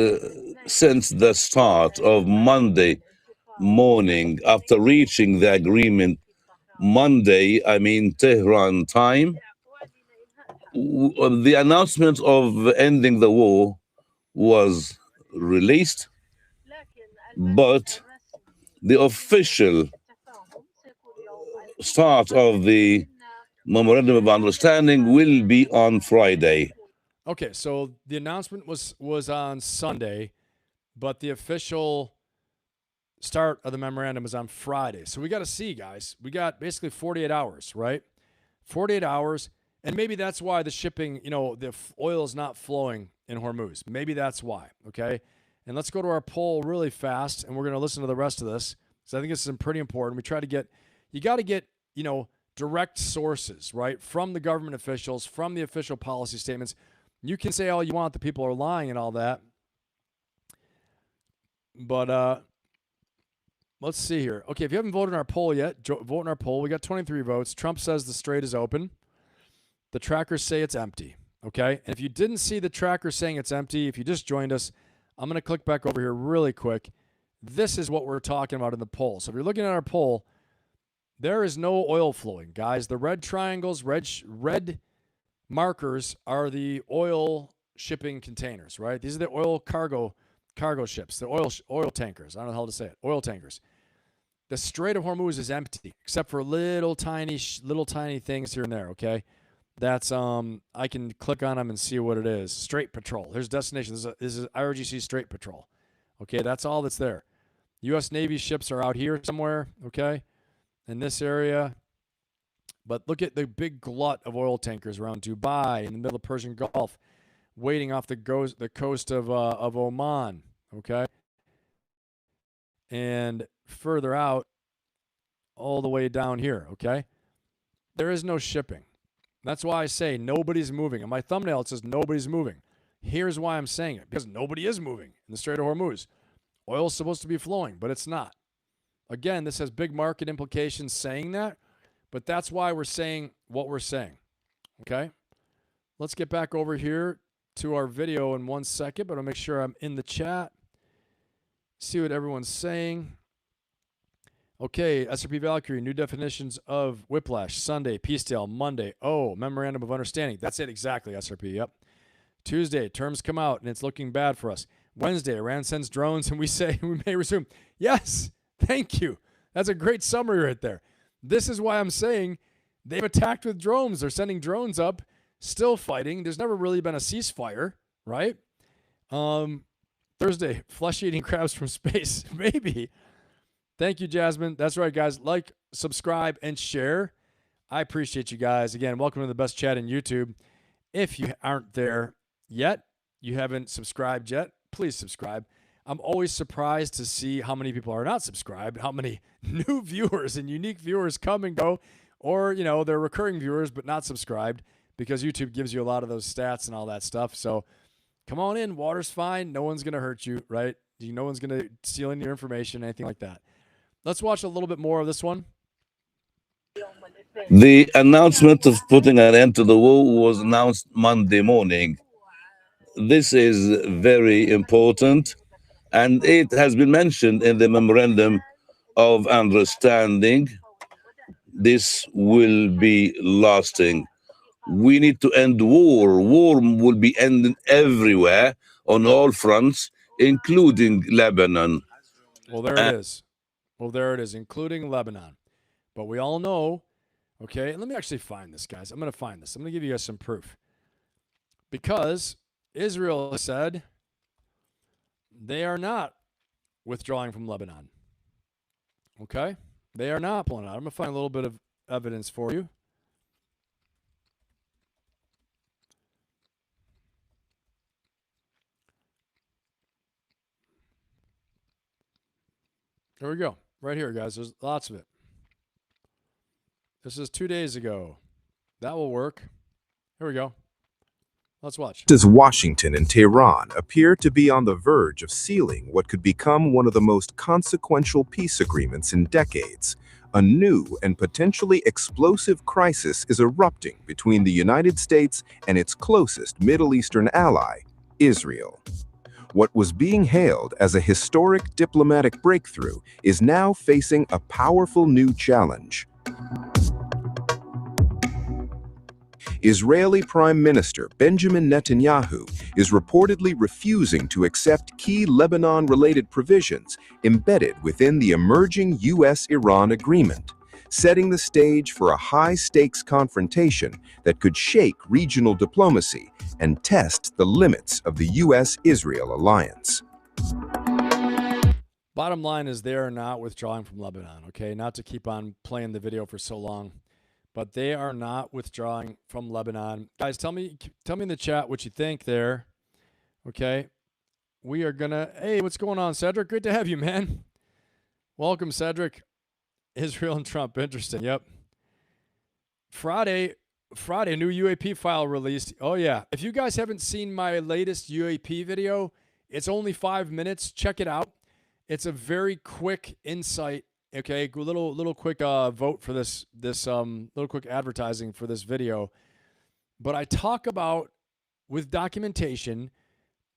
since the start of Monday morning, after reaching the agreement Monday, Tehran time, the announcement of ending the war was released, but the official start of the memorandum of understanding will be on Friday. Okay, so the announcement was on Sunday, but the official start of the memorandum is on Friday. So we got to see, guys. We got basically 48 hours, right? 48 hours, and maybe that's why the shipping, the oil is not flowing in Hormuz. Maybe that's why, okay? And let's go to our poll really fast, and we're going to listen to the rest of this, because I think this is pretty important. You got to get, direct sources, right, from the government officials, from the official policy statements. You can say all you want, the people are lying and all that. But let's see here. Okay, if you haven't voted in our poll yet, vote in our poll. We got 23 votes. Trump says the strait is open. The trackers say it's empty, okay? And if you didn't see the tracker saying it's empty, if you just joined us, I'm going to click back over here really quick. This is what we're talking about in the poll. So if you're looking at our poll, there is no oil flowing, guys. The red triangles, red markers are the oil shipping containers, right? These are the oil cargo ships, the oil tankers. I don't know how to say it. Oil tankers. The Strait of Hormuz is empty, except for little tiny things here and there, okay? That's I can click on them and see what it is. Strait Patrol. There's destination. This is IRGC Strait Patrol. Okay, that's all that's there. U.S. Navy ships are out here somewhere, okay, in this area. But look at the big glut of oil tankers around Dubai, in the middle of the Persian Gulf, waiting off the coast of Oman, okay? And further out, all the way down here, okay? There is no shipping. That's why I say nobody's moving. On my thumbnail, it says nobody's moving. Here's why I'm saying it, because nobody is moving in the Strait of Hormuz. Oil's supposed to be flowing, but it's not. Again, this has big market implications saying that, but that's why we're saying what we're saying, okay? Let's get back over here to our video in 1 second, but I'll make sure I'm in the chat. See what everyone's saying. Okay, SRP Valkyrie, new definitions of whiplash. Sunday, peace deal. Monday, memorandum of understanding. That's it exactly, SRP, yep. Tuesday, terms come out, and it's looking bad for us. Wednesday, Iran sends drones, and we say we may resume. Yes, thank you. That's a great summary right there. This is why I'm saying they've attacked with drones. They're sending drones up, still fighting. There's never really been a ceasefire, right? Thursday, flesh-eating crabs from space. Maybe. Thank you, Jasmine. That's right, guys. Like, subscribe, and share. I appreciate you guys. Again, welcome to the best chat in YouTube. If you aren't there yet, you haven't subscribed yet, please subscribe. I'm always surprised to see how many people are not subscribed, how many new viewers and unique viewers come and go, or, they're recurring viewers but not subscribed, because YouTube gives you a lot of those stats and all that stuff. So come on in. Water's fine. No one's going to hurt you, right? No one's going to steal any of your information, anything like that. Let's watch a little bit more of this one. The announcement of putting an end to the war was announced Monday morning. This is very important, and it has been mentioned in the memorandum of understanding. This will be lasting. We need to end war. War will be ending everywhere on all fronts, including Lebanon. Well, there it is, including Lebanon. But we all know, okay, let me actually find this, guys. I'm going to find this. I'm going to give you guys some proof. Because Israel said they are not withdrawing from Lebanon. Okay? They are not pulling out. I'm going to find a little bit of evidence for you. There we go. Right here, guys. There's lots of it. This is 2 days ago. That will work. Here we go. Let's watch. As Washington and Tehran appear to be on the verge of sealing what could become one of the most consequential peace agreements in decades, a new and potentially explosive crisis is erupting between the United States and its closest Middle Eastern ally, Israel. What was being hailed as a historic diplomatic breakthrough is now facing a powerful new challenge. Israeli Prime Minister Benjamin Netanyahu is reportedly refusing to accept key Lebanon-related provisions embedded within the emerging U.S.-Iran agreement, setting the stage for a high-stakes confrontation that could shake regional diplomacy and test the limits of the U.S.-Israel alliance. Bottom line is they are not withdrawing from Lebanon, okay? Not to keep on playing the video for so long, but they are not withdrawing from Lebanon. Guys, tell me in the chat what you think there, okay? We are going to... Hey, what's going on, Cedric? Great to have you, man. Welcome, Cedric. Israel and Trump. Interesting, yep. Friday, new UAP file released. Oh, yeah. If you guys haven't seen my latest UAP video, it's only 5 minutes. Check it out. It's a very quick insight. Okay, little quick vote for this little quick advertising for this video. But I talk about, with documentation,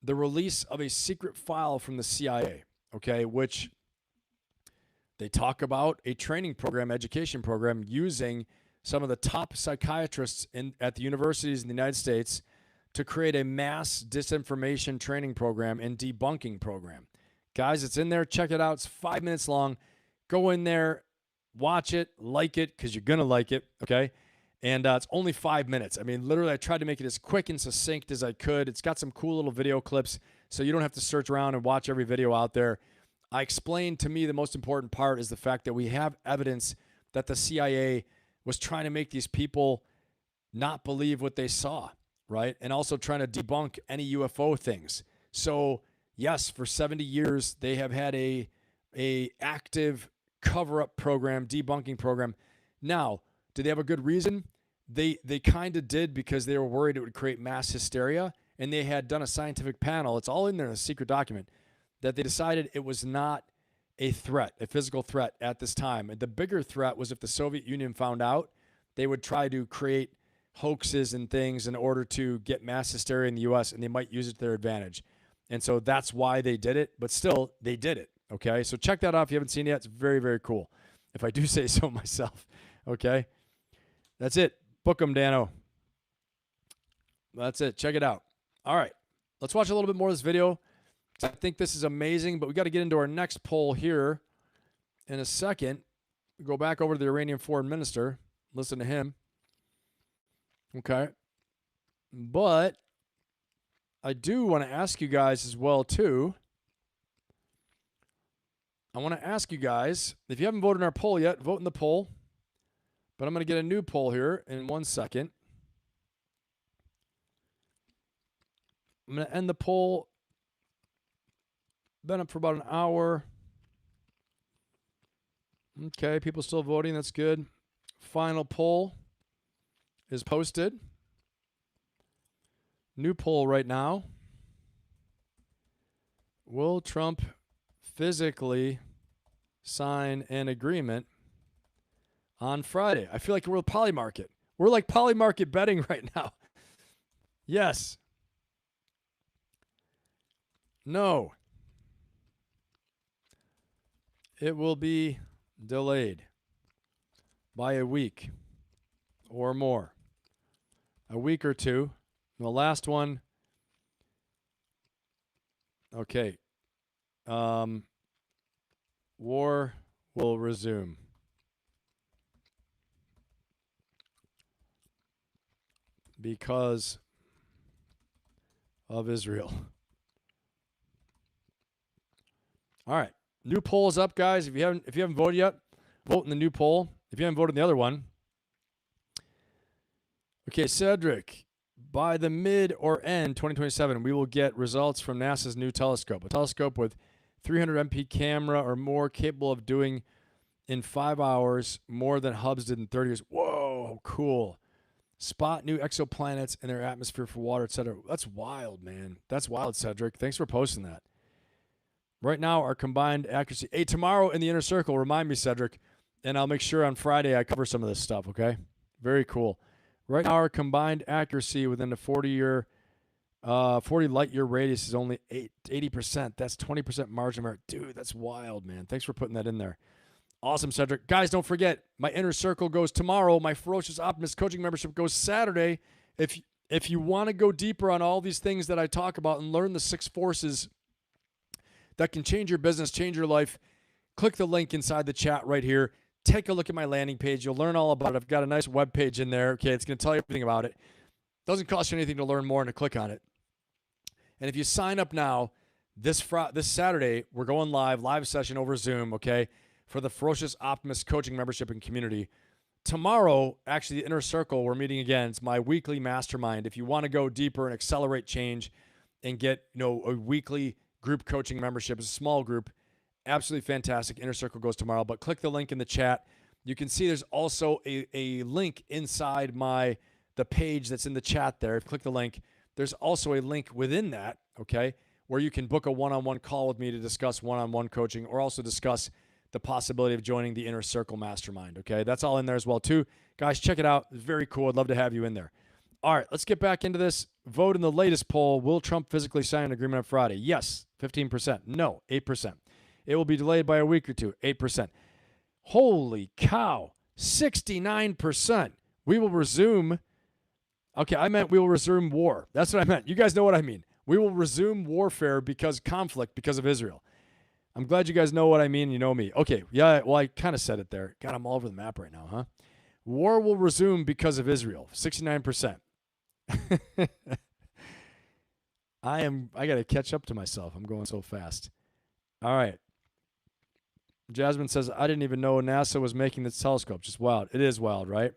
the release of a secret file from the CIA, okay, which they talk about a training program, education program, using some of the top psychiatrists at the universities in the United States to create a mass disinformation training program and debunking program. Guys, it's in there. Check it out. It's 5 minutes long. Go in there, watch it, like it, because you're going to like it, okay? And it's only 5 minutes. I mean, literally, I tried to make it as quick and succinct as I could. It's got some cool little video clips, so you don't have to search around and watch every video out there. I explained, to me, the most important part is the fact that we have evidence that the CIA was trying to make these people not believe what they saw, right? And also trying to debunk any UFO things. So, yes, for 70 years, they have had a active cover-up program, debunking program. Now, do they have a good reason? They kind of did, because they were worried it would create mass hysteria, and they had done a scientific panel. It's all in there in a secret document, that they decided it was not a threat, a physical threat at this time. And the bigger threat was if the Soviet Union found out, they would try to create hoaxes and things in order to get mass hysteria in the U.S., and they might use it to their advantage. And so that's why they did it, but still, they did it, okay? So check that out if you haven't seen it yet. It's very, very cool. if I do say so myself. Okay? That's it. Book them, Dano. That's it. Check it out. All right. Let's watch a little bit more of this video. I think this is amazing, but we got to get into our next poll here in a second. Go back over to the Iranian foreign minister. Listen to him. Okay. But I do want to ask you guys as well, too. I want to ask you guys, if you haven't voted in our poll yet, vote in the poll. But I'm going to get a new poll here in 1 second. I'm going to end the poll. Been up for about an hour. Okay, people still voting. That's good. Final poll is posted. New poll right now. Will Trump physically sign an agreement on Friday? I feel like we're Polymarket. We're like Polymarket betting right now. Yes. No. It will be delayed by a week or more. A week or two. And the last one. Okay. War will resume. Because of Israel. All right. New poll is up, guys. If you haven't voted yet, vote in the new poll. If you haven't voted in the other one. Okay, Cedric. By the mid or end 2027, we will get results from NASA's new telescope. A telescope with 300 MP camera or more, capable of doing in 5 hours more than Hubble did in 30 years. Whoa, cool. Spot new exoplanets in their atmosphere for water, etc. That's wild, man. That's wild, Cedric. Thanks for posting that. Right now, our combined accuracy. Hey, tomorrow in the inner circle, remind me, Cedric, and I'll make sure on Friday I cover some of this stuff, okay? Very cool. Right now, our combined accuracy within the 40 light year radius is only 80%. That's 20% margin of error. Dude, that's wild, man. Thanks for putting that in there. Awesome, Cedric. Guys, don't forget, my inner circle goes tomorrow. My Ferocious Optimist coaching membership goes Saturday. If you want to go deeper on all these things that I talk about and learn the 6 forces that can change your business, change your life, click the link inside the chat right here. Take a look at my landing page. You'll learn all about it. I've got a nice web page in there. Okay, it's going to tell you everything about it. Doesn't cost you anything to learn more and to click on it. And if you sign up now, this Saturday, we're going live session over Zoom, okay, for the Ferocious Optimist coaching membership and community. Tomorrow, actually, the Inner Circle, we're meeting again. It's my weekly mastermind. If you want to go deeper and accelerate change and get, a weekly group coaching membership, it's a small group, absolutely fantastic. Inner Circle goes tomorrow, but click the link in the chat. You can see there's also a link inside the page that's in the chat there. If you click the link, there's also a link within that, okay, where you can book a one-on-one call with me to discuss one-on-one coaching or also discuss the possibility of joining the Inner Circle Mastermind, okay? That's all in there as well, too. Guys, check it out. It's very cool. I'd love to have you in there. All right, let's get back into this. Vote in the latest poll. Will Trump physically sign an agreement on Friday? Yes, 15%. No, 8%. It will be delayed by a week or two, 8%. Holy cow, 69%. We will resume. Okay, I meant we will resume war. That's what I meant. You guys know what I mean. We will resume warfare because of Israel. I'm glad you guys know what I mean. You know me. Okay, yeah, well, I kind of said it there. God, I'm all over the map right now, huh? War will resume because of Israel, 69%. I got to catch up to myself. I'm going so fast. All right. Jasmine says, I didn't even know NASA was making this telescope. Just wild. It is wild, right?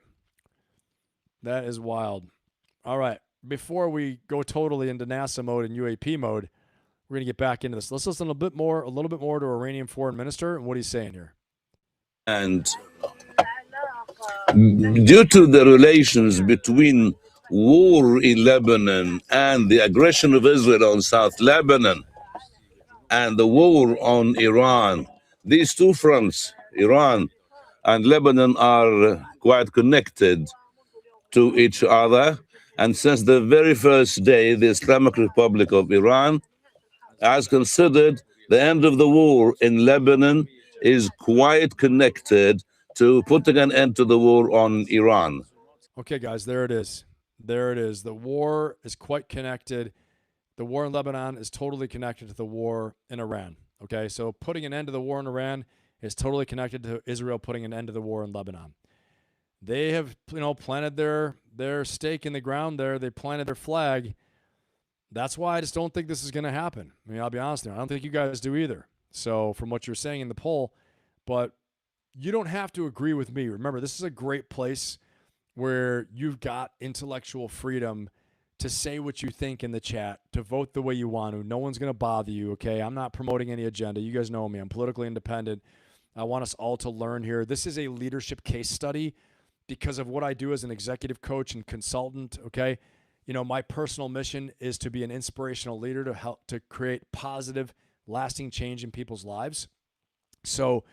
That is wild. All right. Before we go totally into NASA mode and UAP mode, we're going to get back into this. Let's listen a little bit more to Iranian foreign minister and what he's saying here. And due to the relations between war in Lebanon and the aggression of Israel on South Lebanon and the war on Iran, these two fronts, Iran and Lebanon, are quite connected to each other. And since the very first day, the Islamic Republic of Iran has considered the end of the war in Lebanon is quite connected to putting an end to the war on Iran. Okay, guys, there it is. There it is. The war is quite connected. The war in Lebanon is totally connected to the war in Iran. Okay, so putting an end to the war in Iran is totally connected to Israel putting an end to the war in Lebanon. They have, planted their stake in the ground there. They planted their flag. That's why I just don't think this is going to happen. I mean, I'll be honest with you. I don't think you guys do either. So from what you're saying in the poll, but you don't have to agree with me. Remember, this is a great place where you've got intellectual freedom to say what you think in the chat, to vote the way you want to. No one's going to bother you, okay? I'm not promoting any agenda. You guys know me. I'm politically independent. I want us all to learn here. This is a leadership case study because of what I do as an executive coach and consultant, okay? My personal mission is to be an inspirational leader to help to create positive, lasting change in people's lives. So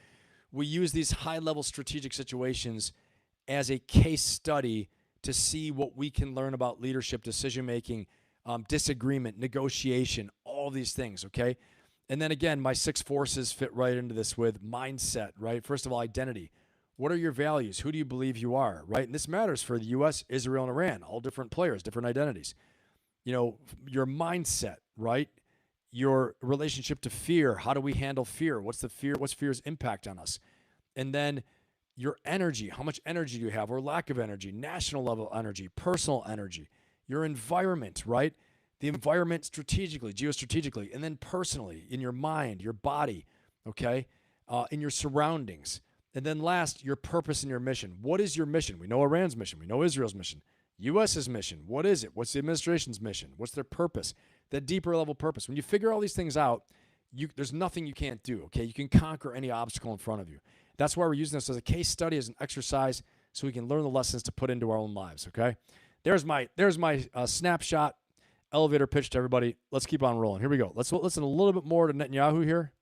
we use these high-level strategic situations as a case study to see what we can learn about leadership, decision-making, disagreement, negotiation, all these things, okay? And then again, my 6 forces fit right into this with mindset, right? First of all, identity. What are your values? Who do you believe you are, right? And this matters for the U.S., Israel, and Iran, all different players, different identities. Your mindset, right? Your relationship to fear. How do we handle fear? What's fear's impact on us? And then your energy. How much energy do you have or lack of energy? National level energy, personal energy. Your environment, right? The environment strategically, geostrategically, and then personally in your mind, your body, okay? In your surroundings. And then last, your purpose and your mission. What is your mission? We know Iran's mission. We know Israel's mission. U.S.'s mission. What is it? What's the administration's mission? What's their purpose? The deeper level purpose. When you figure all these things out, there's nothing you can't do, okay? You can conquer any obstacle in front of you. That's why we're using this as a case study, as an exercise, so we can learn the lessons to put into our own lives, okay? There's my snapshot elevator pitch to everybody. Let's keep on rolling. Here we go. Let's listen a little bit more to Netanyahu here.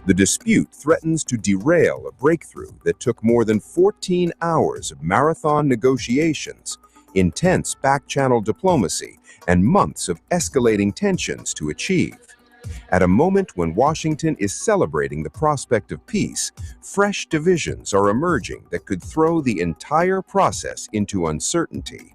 The dispute threatens to derail a breakthrough that took more than 14 hours of marathon negotiations, intense back-channel diplomacy, and months of escalating tensions to achieve. At a moment when Washington is celebrating the prospect of peace, fresh divisions are emerging that could throw the entire process into uncertainty.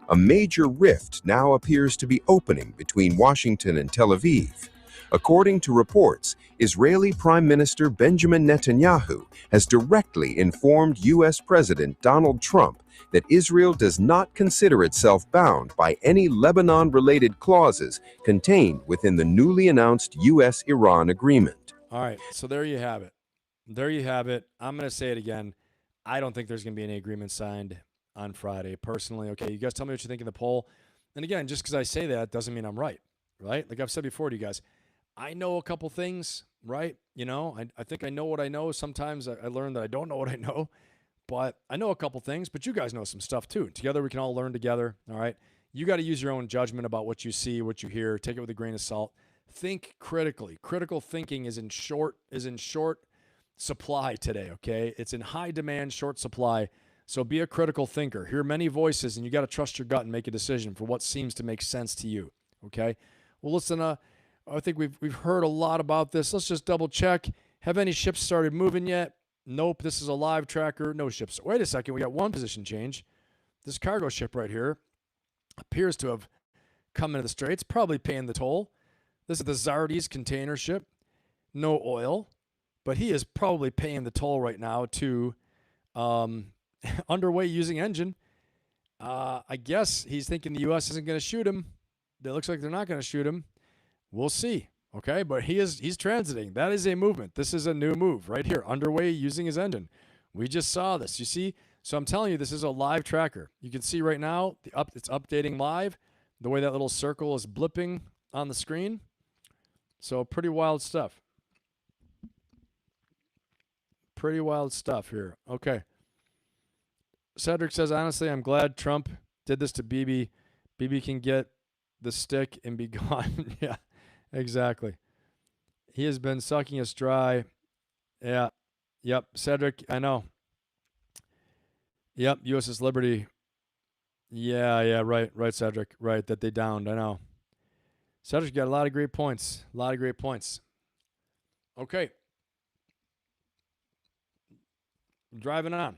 A major rift now appears to be opening between Washington and Tel Aviv. According to reports, Israeli Prime Minister Benjamin Netanyahu has directly informed U.S. President Donald Trump that Israel does not consider itself bound by any Lebanon-related clauses contained within the newly announced U.S.-Iran agreement. All right, so there you have it. There you have it. I'm going to say it again. I don't think there's going to be any agreement signed on Friday, personally. Okay, you guys tell me what you think in the poll. And again, just because I say that doesn't mean I'm right? Like I've said before to you guys, I know a couple things, right? I think I know what I know. Sometimes I learn that I don't know what I know, but I know a couple things, but you guys know some stuff too. Together, we can all learn together, all right? You got to use your own judgment about what you see, what you hear. Take it with a grain of salt. Think critically. Critical thinking is in short supply today, okay? It's in high demand, short supply. So be a critical thinker. Hear many voices, and you got to trust your gut and make a decision for what seems to make sense to you, okay? Well, listen, I think we've heard a lot about this. Let's just double check. Have any ships started moving yet? Nope. This is a live tracker. No ships. Wait a second. We got one position change. This cargo ship right here appears to have come into the straits, probably paying the toll. This is the Zardes container ship. No oil, but he is probably paying the toll right now to underway using engine. I guess he's thinking the U.S. isn't going to shoot him. It looks like they're not going to shoot him. We'll see. Okay, but he's transiting. That is a movement. This is a new move right here. Underway using his engine. We just saw this. You see? So I'm telling you, this is a live tracker. You can see right now it's updating live. The way that little circle is blipping on the screen. So pretty wild stuff. Pretty wild stuff here. Okay. Cedric says, honestly, I'm glad Trump did this to Bibi. Bibi can get the stick and be gone. Yeah. Exactly. He has been sucking us dry. Yeah. Yep. Cedric, I know. Yep. USS Liberty. Yeah. Right. Right, Cedric. Right. That they downed. I know. Cedric got a lot of great points. A lot of great points. Okay. Driving on.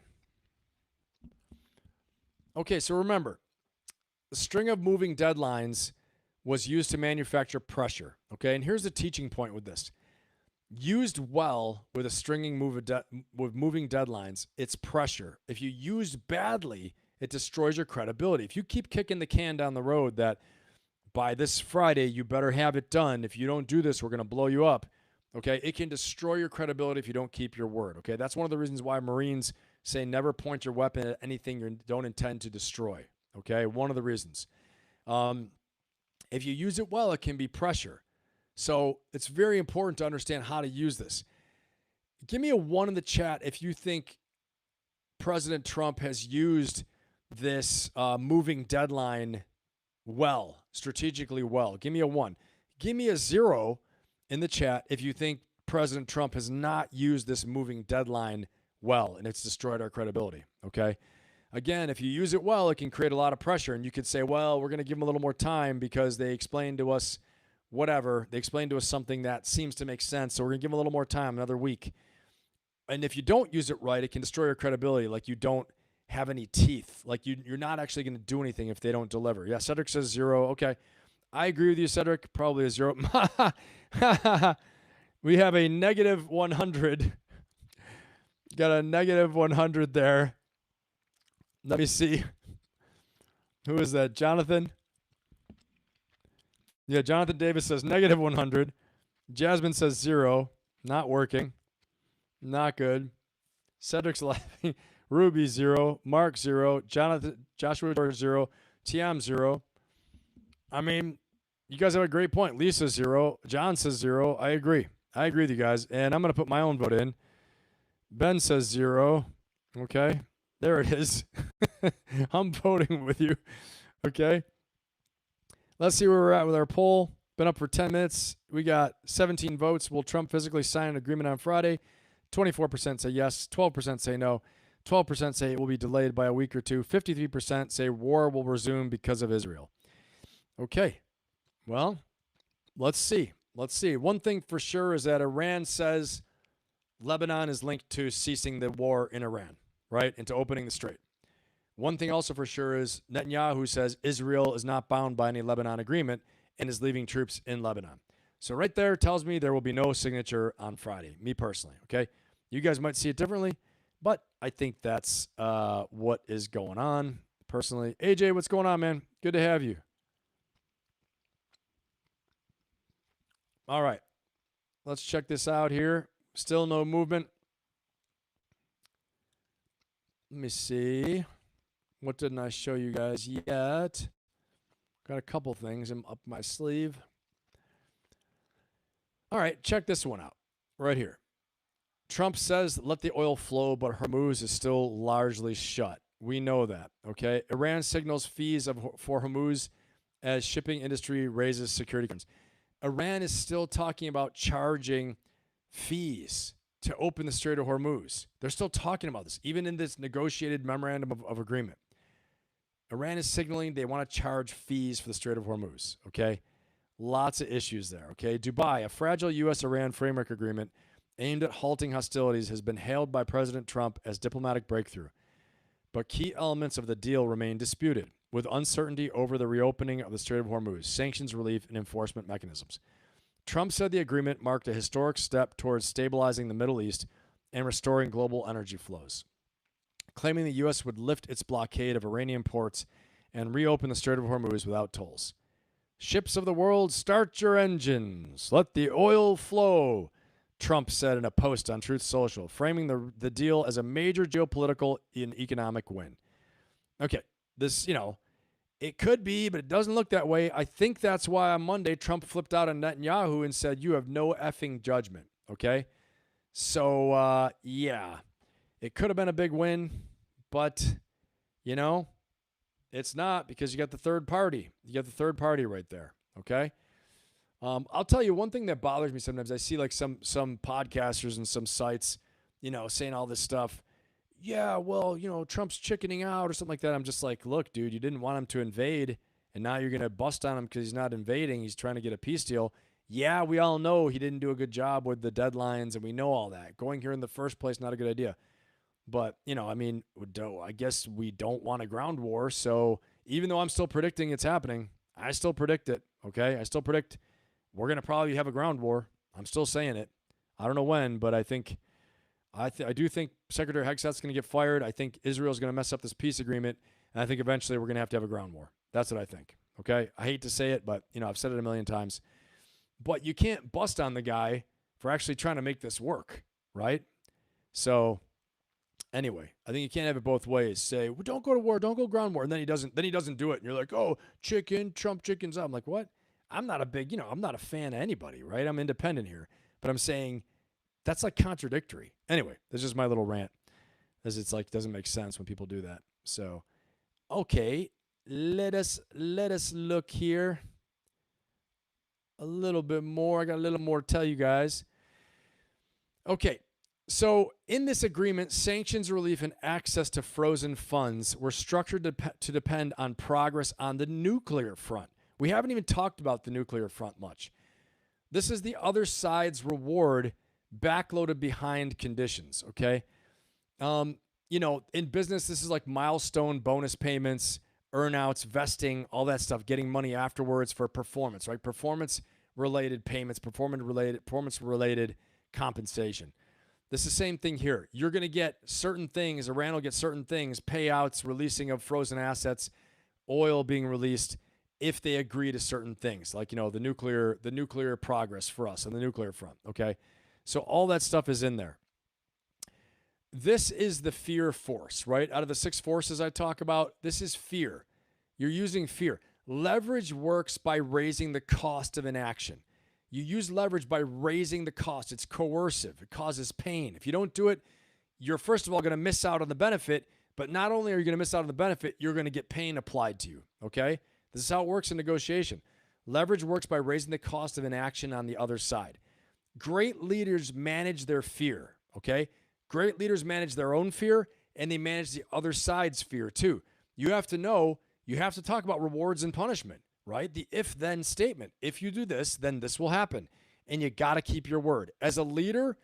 Okay, so remember, the string of moving deadlines was used to manufacture pressure. Okay, and here's the teaching point with this. Used well with a stringing with moving deadlines, it's pressure. If you used badly, it destroys your credibility. If you keep kicking the can down the road that by this Friday, you better have it done. If you don't do this, we're going to blow you up. Okay, it can destroy your credibility if you don't keep your word. Okay, that's one of the reasons why Marines say never point your weapon at anything you don't intend to destroy. Okay, one of the reasons. If you use it well, it can be pressure. So it's very important to understand how to use this. Give me a 1 in the chat if you think President Trump has used this moving deadline well, strategically well. Give me a 1. Give me a 0 in the chat if you think President Trump has not used this moving deadline well and it's destroyed our credibility, okay? Again, if you use it well, it can create a lot of pressure, and you could say, well, we're going to give them a little more time because they explained to us whatever. They explained to us something that seems to make sense, so we're going to give them a little more time, another week. And if you don't use it right, it can destroy your credibility, like you don't have any teeth. Like you're not actually going to do anything if they don't deliver. Yeah, Cedric says 0. Okay. I agree with you, Cedric. Probably a 0. We have a negative 100. Got a negative 100 there. Let me see. Who is that? Jonathan? Yeah, Jonathan Davis says negative 100. Jasmine says 0. Not working. Not good. Cedric's laughing. Ruby 0. Mark 0. Joshua 0. Tiam 0. I mean, you guys have a great point. Lisa 0. John says 0. I agree. I agree with you guys. And I'm going to put my own vote in. Ben says 0. Okay. There it is. I'm voting with you. Okay. Let's see where we're at with our poll. Been up for 10 minutes. We got 17 votes. Will Trump physically sign an agreement on Friday? 24% say yes. 12% say no. 12% say it will be delayed by a week or two. 53% say war will resume because of Israel. Okay. Well, let's see. Let's see. One thing for sure is that Iran says Lebanon is linked to ceasing the war in Iran, right? And to opening the strait. One thing also for sure is Netanyahu says Israel is not bound by any Lebanon agreement and is leaving troops in Lebanon. So right there tells me there will be no signature on Friday, me personally, okay? You guys might see it differently, but I think that's what is going on personally. AJ, what's going on, man? Good to have you. All right. Let's check this out here. Still no movement. Let me see. What didn't I show you guys yet? Got a couple things up my sleeve. All right, check this one out right here. Trump says let the oil flow, but Hormuz is still largely shut. We know that, okay? Iran signals fees for Hormuz as shipping industry raises security concerns. Iran is still talking about charging fees to open the Strait of Hormuz. They're still talking about this, even in this negotiated memorandum of agreement. Iran is signaling they want to charge fees for the Strait of Hormuz, okay? Lots of issues there, okay? Dubai, a fragile U.S.-Iran framework agreement aimed at halting hostilities, has been hailed by President Trump as diplomatic breakthrough. But key elements of the deal remain disputed, with uncertainty over the reopening of the Strait of Hormuz, sanctions relief, and enforcement mechanisms. Trump said the agreement marked a historic step towards stabilizing the Middle East and restoring global energy flows, claiming the U.S. would lift its blockade of Iranian ports and reopen the Strait of Hormuz without tolls. Ships of the world, start your engines. Let the oil flow, Trump said in a post on Truth Social, framing the deal as a major geopolitical and economic win. Okay, this, it could be, but it doesn't look that way. I think that's why on Monday Trump flipped out on Netanyahu and said, you have no effing judgment, okay? So, yeah, it could have been a big win, but, it's not because you got the third party. You got the third party right there, okay? I'll tell you one thing that bothers me sometimes. I see like some podcasters and some sites, saying all this stuff. Yeah, well, Trump's chickening out or something like that. I'm just like, look, dude, you didn't want him to invade, and now you're going to bust on him because he's not invading. He's trying to get a peace deal. Yeah, we all know he didn't do a good job with the deadlines, and we know all that. Going here in the first place, not a good idea. But, I mean, I guess we don't want a ground war. So even though I'm still predicting it's happening, I still predict it, okay? I still predict we're going to probably have a ground war. I'm still saying it. I don't know when, but I do think Secretary Hegseth's going to get fired. I think Israel's going to mess up this peace agreement, and I think eventually we're going to have a ground war. That's what I think, okay? I hate to say it, but, I've said it a million times. But you can't bust on the guy for actually trying to make this work, right? So anyway, I think you can't have it both ways. Say, well, don't go to war, don't go ground war, and then he doesn't do it, and you're like, oh, Trump chickens up. I'm like, what? I'm not I'm not a fan of anybody, right? I'm independent here, but I'm saying that's like contradictory. Anyway, this is my little rant, as it's like doesn't make sense when people do that. So, okay, let us look here a little bit more. I got a little more to tell you guys. Okay. So in this agreement, sanctions relief and access to frozen funds were structured to depend on progress on the nuclear front. We haven't even talked about the nuclear front much. This is the other side's reward backloaded behind conditions, okay? In business, this is like milestone bonus payments, earnouts, vesting, all that stuff, getting money afterwards for performance, right? Performance-related payments, performance-related compensation. This is the same thing here. You're going to get certain things. Iran will get certain things, payouts, releasing of frozen assets, oil being released if they agree to certain things, like, the nuclear progress for us on the nuclear front, okay? So all that stuff is in there. This is the fear force, right? Out of the 6 forces I talk about, this is fear. You're using fear. Leverage works by raising the cost of inaction. You use leverage by raising the cost. It's coercive. It causes pain. If you don't do it, you're first of all going to miss out on the benefit, but not only are you going to miss out on the benefit, you're going to get pain applied to you, okay? This is how it works in negotiation. Leverage works by raising the cost of inaction on the other side. Great leaders manage their fear, okay? Great leaders manage their own fear, and they manage the other side's fear too. You have to know, you have to talk about rewards and punishment, right? The if-then statement. If you do this, then this will happen. And you got to keep your word. As a leader,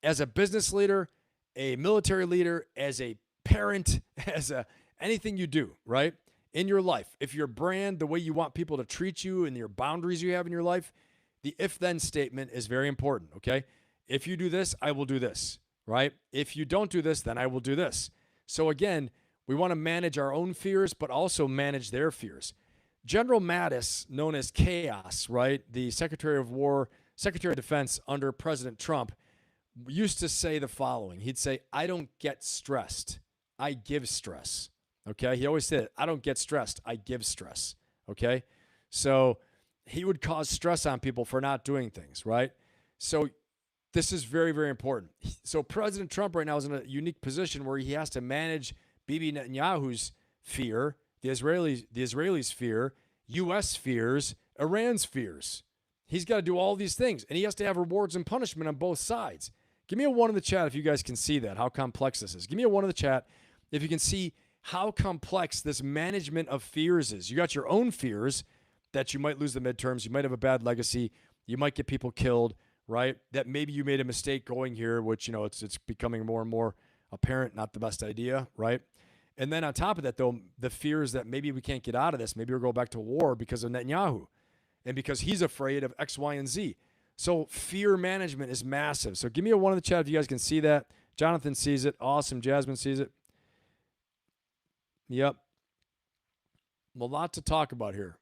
as a business leader, a military leader, as a parent, anything you do, right? In your life, if your brand, the way you want people to treat you and your boundaries you have in your life, the if-then statement is very important, okay? If you do this, I will do this, right? If you don't do this, then I will do this. So again, we want to manage our own fears, but also manage their fears. General Mattis, known as Chaos, right? The Secretary of Defense under President Trump, used to say the following. He'd say, I don't get stressed. I give stress. Okay, he always said, I don't get stressed, I give stress. Okay, so he would cause stress on people for not doing things, right? So this is very, very important. So President Trump right now is in a unique position where he has to manage Bibi Netanyahu's fear, the Israelis' fear, U.S. fears, Iran's fears. He's got to do all these things, and he has to have rewards and punishment on both sides. Give me a 1 in the chat if you guys can see that, how complex this is. Give me a 1 in the chat if you can see how complex this management of fears is. You got your own fears that you might lose the midterms, you might have a bad legacy, you might get people killed, right? That maybe you made a mistake going here, which, it's becoming more and more apparent, not the best idea, right? And then on top of that, though, the fears that maybe we can't get out of this, maybe we'll go back to war because of Netanyahu and because he's afraid of X, Y, and Z. So fear management is massive. So give me a 1 in the chat if you guys can see that. Jonathan sees it. Awesome. Jasmine sees it. Yep. A lot to talk about here.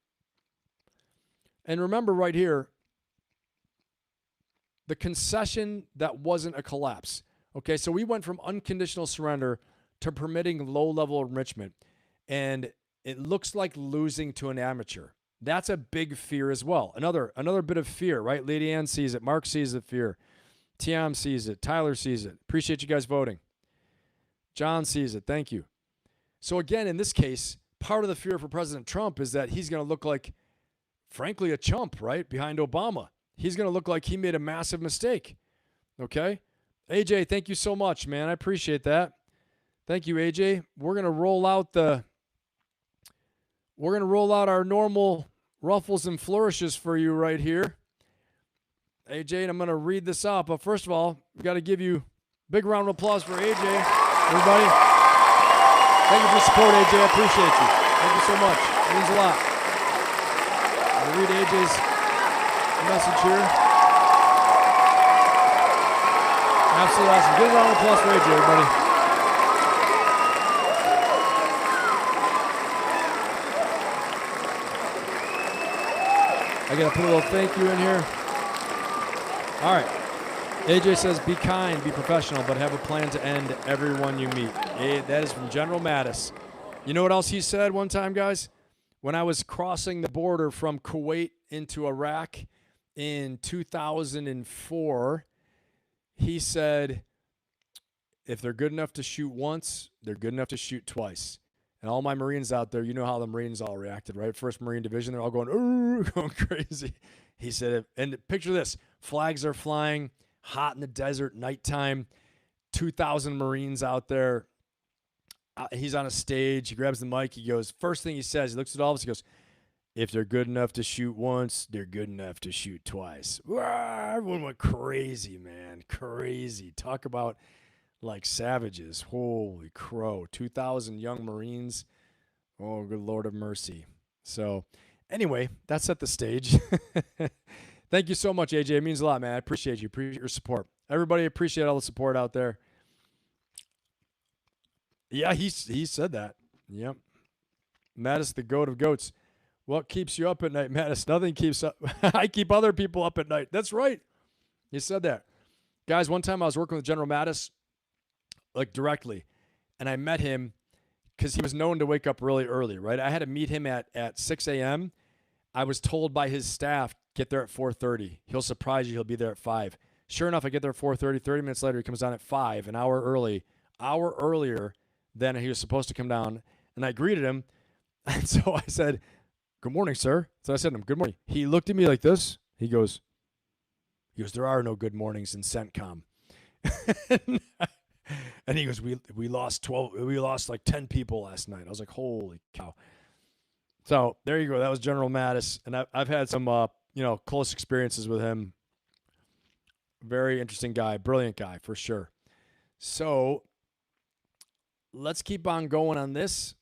And remember right here, the concession that wasn't a collapse. Okay, so we went from unconditional surrender to permitting low-level enrichment, and it looks like losing to an amateur. That's a big fear as well. Another bit of fear, right? Lady Ann sees it. Mark sees the fear. Tiam sees it. Tyler sees it. Appreciate you guys voting. John sees it. Thank you. So again, in this case, part of the fear for President Trump is that he's going to look like, frankly, a chump, right, behind Obama. He's going to look like he made a massive mistake, okay? AJ, thank you so much, man. I appreciate that. Thank you, AJ. We're going to roll out the we're going to roll out our normal ruffles and flourishes for you right here. AJ, and I'm going to read this out. But first of all, we got to give you a big round of applause for AJ. Everybody, thank you for your support, AJ. I appreciate you. Thank you so much. It means a lot. I'm going to read AJ's message here. Absolutely awesome. Give a round of applause for AJ, everybody. I got to put a little thank you in here. All right. AJ says, be kind, be professional, but have a plan to end everyone you meet. That is from General Mattis. You know what else he said one time, guys? When I was crossing the border from Kuwait into Iraq in 2004, he said, if they're good enough to shoot once, they're good enough to shoot twice. And all my Marines out there, you know how the Marines all reacted, right? 1st Marine Division, they're all going, ooh, going crazy. He said, and picture this, flags are flying, hot in the desert, nighttime, 2,000 Marines out there. He's on a stage, he grabs the mic, he goes, first thing he says, he looks at all of us, he goes, if they're good enough to shoot once, they're good enough to shoot twice. Everyone went crazy, man, crazy. Talk about like savages. Holy crow. 2,000 young Marines. Oh, good Lord of mercy. So anyway, that set the stage. Thank you so much, AJ. It means a lot, man. I appreciate you. Appreciate your support. Everybody appreciate all the support out there. Yeah, he said that. Yep. Mattis, the goat of goats. What keeps you up at night, Mattis? Nothing keeps up. I keep other people up at night. That's right. He said that. Guys, one time I was working with General Mattis, like directly, and I met him because he was known to wake up really early, right? I had to meet him at 6 a.m. I was told by his staff, get there at 4:30. He'll surprise you. He'll be there at 5. Sure enough, I get there at 4:30. 30 minutes later, he comes down at 5, an hour earlier than he was supposed to come down. And I greeted him. And so I said, good morning, sir. So I said to him, good morning. He looked at me like this. He goes, there are no good mornings in CENTCOM. And he goes, we lost like 10 people last night. I was like, holy cow. So there you go. That was General Mattis. And I've had some, close experiences with him. Very interesting guy, brilliant guy for sure. So let's keep on going on this.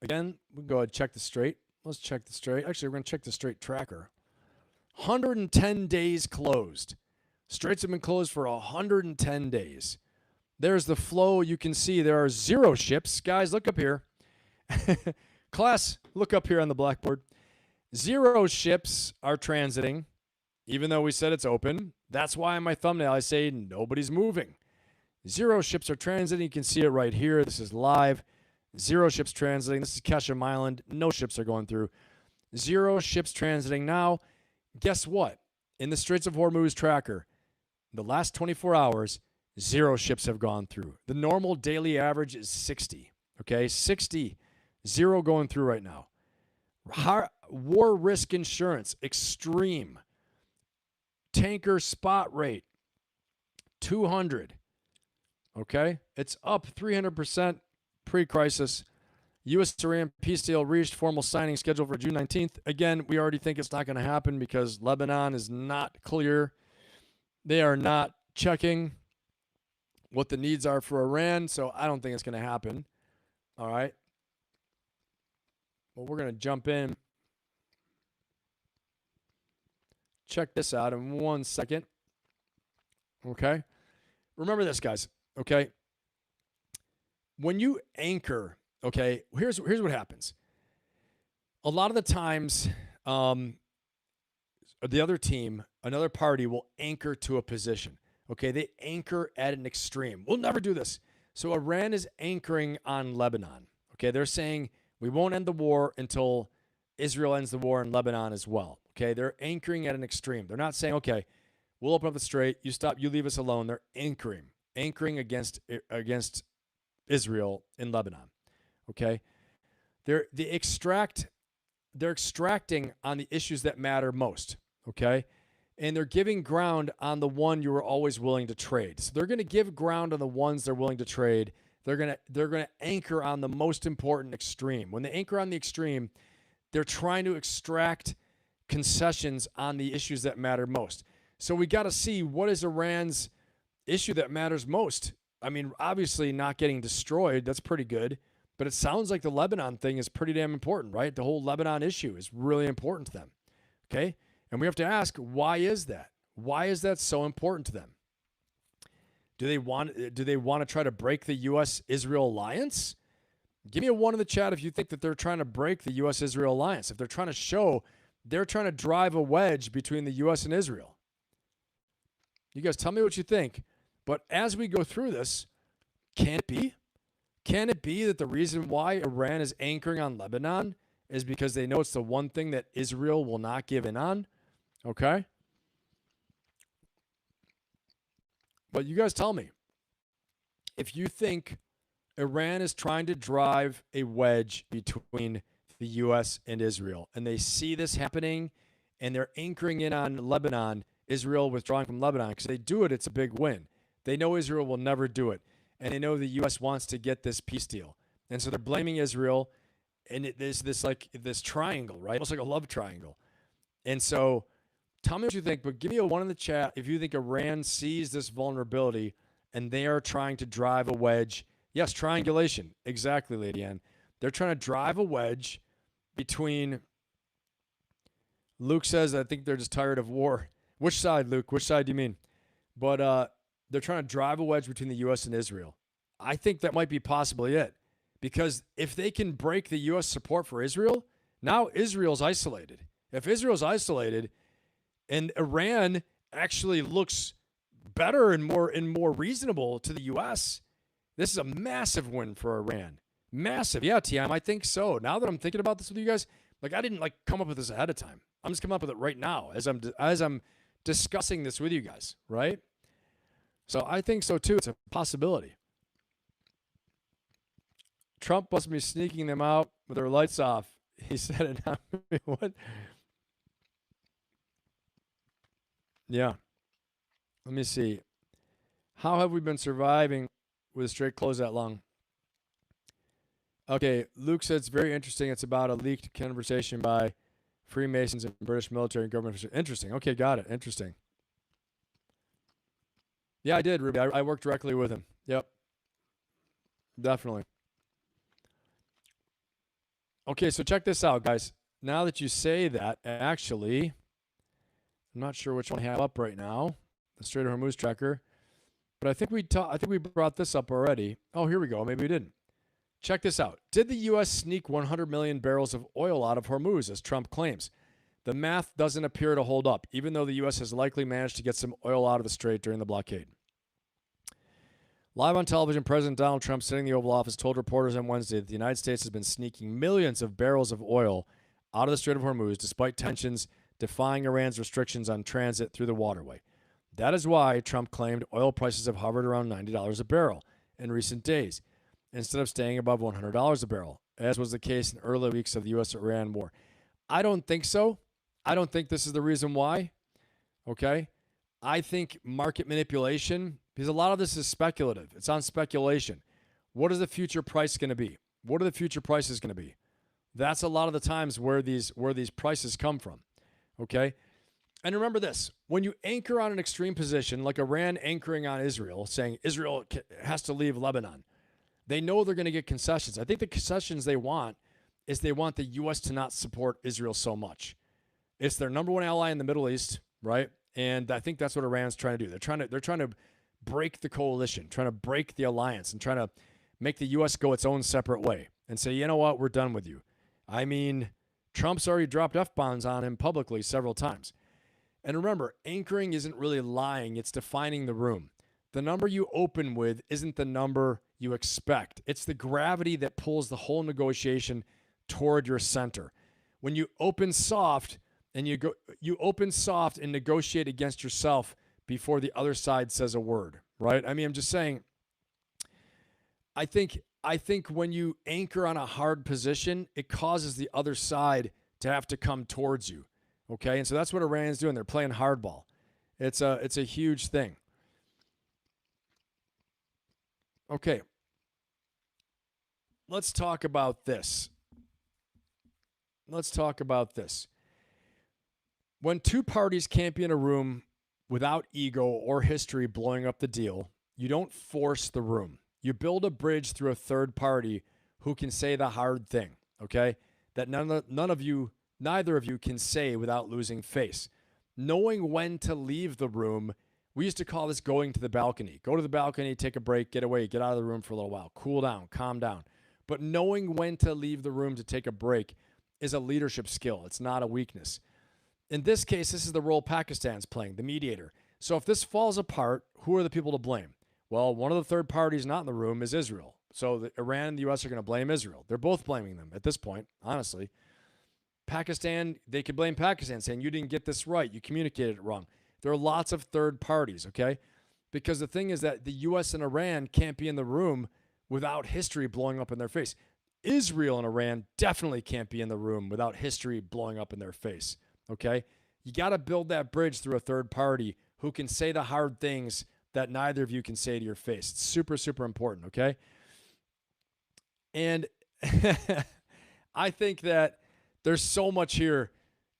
Again, we can go ahead and check the straight. Let's check the straight. Actually, we're going to check the straight tracker. 110 days closed. Straits have been closed for 110 days. There's the flow. You can see there are 0 ships. Guys, look up here. Class, look up here on the blackboard. 0 ships are transiting, even though we said it's open. That's why in my thumbnail I say nobody's moving. 0 ships are transiting. You can see it right here. This is live. 0 ships transiting. This is Ketchum Island. No ships are going through. 0 ships transiting. Now, guess what? In the Straits of Hormuz tracker, the last 24 hours, 0 ships have gone through. The normal daily average is 60. Okay, 60. 0 going through right now. War risk insurance, extreme. Tanker spot rate, 200. Okay, it's up 300% pre-crisis. U.S.-Iran peace deal reached, formal signing scheduled for June 19th. Again, we already think it's not going to happen because Lebanon is not clear. They are not checking what the needs are for Iran, so I don't think it's going to happen. All right. Well, we're going to jump in. Check this out in 1 second. Okay. Remember this, guys. Okay. When you anchor, okay, here's what happens. A lot of the times, the other team, another party will anchor to a position. Okay, they anchor at an extreme. We'll never do this. So Iran is anchoring on Lebanon. Okay, they're saying we won't end the war until Israel ends the war in Lebanon as well. Okay, they're anchoring at an extreme. They're not saying, okay, we'll open up the strait, you stop, you leave us alone. They're anchoring against Israel in Lebanon. Okay, they're extracting on the issues that matter most. Okay. And they're giving ground on the one you were always willing to trade. So they're going to give ground on the ones they're willing to trade. They're gonna anchor on the most important extreme. When they anchor on the extreme, they're trying to extract concessions on the issues that matter most. So we got to see, what is Iran's issue that matters most. I mean, obviously not getting destroyed, that's pretty good. But it sounds like the Lebanon thing is pretty damn important, right? The whole Lebanon issue is really important to them. Okay? And we have to ask, why is that? Why is that so important to them? Do they want to try to break the US-Israel alliance? Give me a 1 in the chat if you think that they're trying to break the US-Israel alliance. If they're trying to show they're trying to drive a wedge between the US and Israel. You guys tell me what you think. But as we go through this, can it be? Can it be that the reason why Iran is anchoring on Lebanon is because they know it's the one thing that Israel will not give in on? Okay? But you guys tell me. If you think Iran is trying to drive a wedge between the U.S. and Israel, and they see this happening, and they're anchoring in on Lebanon, Israel withdrawing from Lebanon, because they do it, it's a big win. They know Israel will never do it, and they know the U.S. wants to get this peace deal. And so they're blaming Israel, and there's this triangle, right? Almost like a love triangle. And so tell me what you think, but give me a 1 in the chat if you think Iran sees this vulnerability and they are trying to drive a wedge. Yes, triangulation. Exactly, Lady Ann. They're trying to drive a wedge between, Luke says, I think they're just tired of war. Which side, Luke? Which side do you mean? But they're trying to drive a wedge between the U.S. and Israel. I think that might be possibly it. Because if they can break the U.S. support for Israel, now Israel's isolated. If Israel's isolated and Iran actually looks better and more reasonable to the U.S., this is a massive win for Iran. Massive. Yeah, TM, I think so. Now that I'm thinking about this with you guys, I didn't come up with this ahead of time. I'm just coming up with it right now as I'm discussing this with you guys, right? So I think so too. It's a possibility. Trump must be sneaking them out with their lights off. He said it. What? Yeah. Let me see. How have we been surviving with a straight close that long? Okay, Luke said it's very interesting. It's about a leaked conversation by Freemasons and British military and government. Interesting. Okay, got it. Interesting. Yeah, I did, Ruby. I worked directly with him. Yep. Definitely. Okay, so check this out, guys. Now that you say that, actually, I'm not sure which one I have up right now, the Strait of Hormuz tracker, but I think we brought this up already. Oh, here we go. Maybe we didn't. Check this out. Did the U.S. sneak 100 million barrels of oil out of Hormuz, as Trump claims? The math doesn't appear to hold up, even though the U.S. has likely managed to get some oil out of the strait during the blockade. Live on television, President Donald Trump, sitting in the Oval Office, told reporters on Wednesday that the United States has been sneaking millions of barrels of oil out of the Strait of Hormuz, despite tensions defying Iran's restrictions on transit through the waterway. That is why Trump claimed oil prices have hovered around $90 a barrel in recent days, instead of staying above $100 a barrel, as was the case in early weeks of the U.S.-Iran war. I don't think so. I don't think this is the reason why. Okay? I think market manipulation, because a lot of this is speculative. It's on speculation. What is the future price going to be? What are the future prices going to be? That's a lot of the times where these prices come from. Okay? And remember this, when you anchor on an extreme position, like Iran anchoring on Israel, saying Israel has to leave Lebanon, they know they're going to get concessions. I think the concessions they want is they want the U.S. to not support Israel so much. It's their number one ally in the Middle East, right? And I think that's what Iran's trying to do. They're trying to break the coalition, trying to break the alliance, and trying to make the U.S. go its own separate way and say, you know what, we're done with you. I mean, Trump's already dropped F-bombs on him publicly several times. And remember, anchoring isn't really lying. It's defining the room. The number you open with isn't the number you expect. It's the gravity that pulls the whole negotiation toward your center. When you open soft and you open soft and negotiate against yourself before the other side says a word, right? I mean, I'm just saying, I think when you anchor on a hard position, it causes the other side to have to come towards you. Okay? And so that's what Iran's doing. They're playing hardball. It's a huge thing. Okay. let's talk about this. Let's talk about this. When two parties can't be in a room without ego or history blowing up the deal, you don't force the room. You build a bridge through a third party who can say the hard thing, okay? That neither of you can say without losing face. Knowing when to leave the room, we used to call this going to the balcony. Go to the balcony, take a break, get away, get out of the room for a little while, cool down, calm down. But knowing when to leave the room to take a break is a leadership skill. It's not a weakness. In this case, this is the role Pakistan's playing, the mediator. So if this falls apart, who are the people to blame? Well, one of the third parties not in the room is Israel. So Iran and the U.S. are going to blame Israel. They're both blaming them at this point, honestly. Pakistan, they could blame Pakistan, saying, you didn't get this right. You communicated it wrong. There are lots of third parties, okay? Because the thing is that the U.S. and Iran can't be in the room without history blowing up in their face. Israel and Iran definitely can't be in the room without history blowing up in their face, okay? You got to build that bridge through a third party who can say the hard things that neither of you can say to your face. It's super, super important, okay? And I think that there's so much here.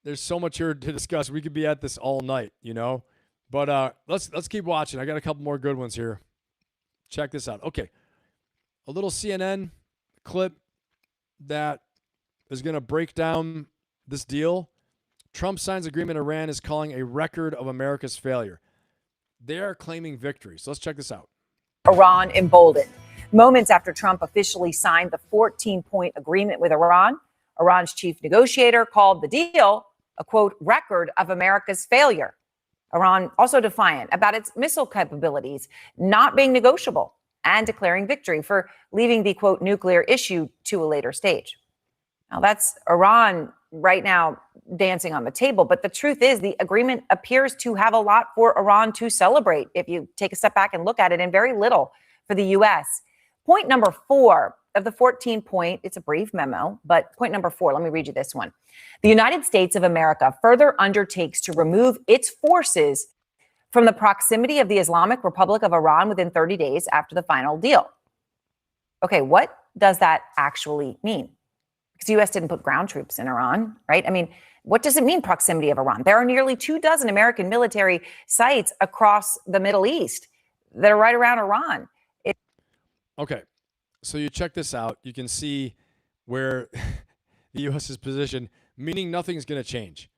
There's so much here to discuss. We could be at this all night, you know? But let's keep watching. I got a couple more good ones here. Check this out. Okay. A little CNN clip that is going to break down this deal. Trump signs agreement Iran is calling a record of America's failure. They are claiming victory. So let's check this out. Iran emboldened. Moments after Trump officially signed the 14-point agreement with Iran, Iran's chief negotiator called the deal a, quote, record of America's failure. Iran also defiant about its missile capabilities not being negotiable and declaring victory for leaving the, quote, nuclear issue to a later stage. Now, that's Iran right now dancing on the table. But the truth is the agreement appears to have a lot for Iran to celebrate if you take a step back and look at it, and very little for the U.S. Point number 4 of the 14-point, it's a brief memo, but point number 4, let me read you this one. The United States of America further undertakes to remove its forces from the proximity of the Islamic Republic of Iran within 30 days after the final deal. Okay, what does that actually mean? Because the U.S. didn't put ground troops in Iran, right? I mean, what does it mean, proximity of Iran? There are nearly 24 American military sites across the Middle East that are right around Iran. Okay, so you check this out. You can see where the U.S.'s position, meaning nothing's going to change,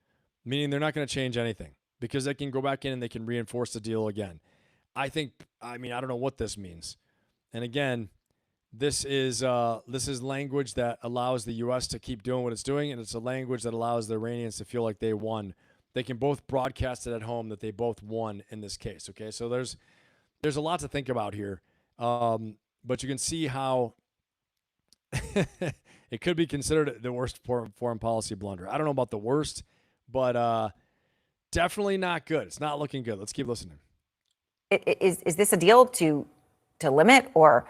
meaning they're not going to change anything because they can go back in and they can reinforce the deal again. I don't know what this means. And again, this is language that allows the U.S. to keep doing what it's doing, and it's a language that allows the Iranians to feel like they won. They can both broadcast it at home that they both won in this case, okay? So there's a lot to think about here. But you can see how it could be considered the worst foreign policy blunder. I don't know about the worst, but definitely not good. It's not looking good. Let's keep listening. Is this a deal to limit or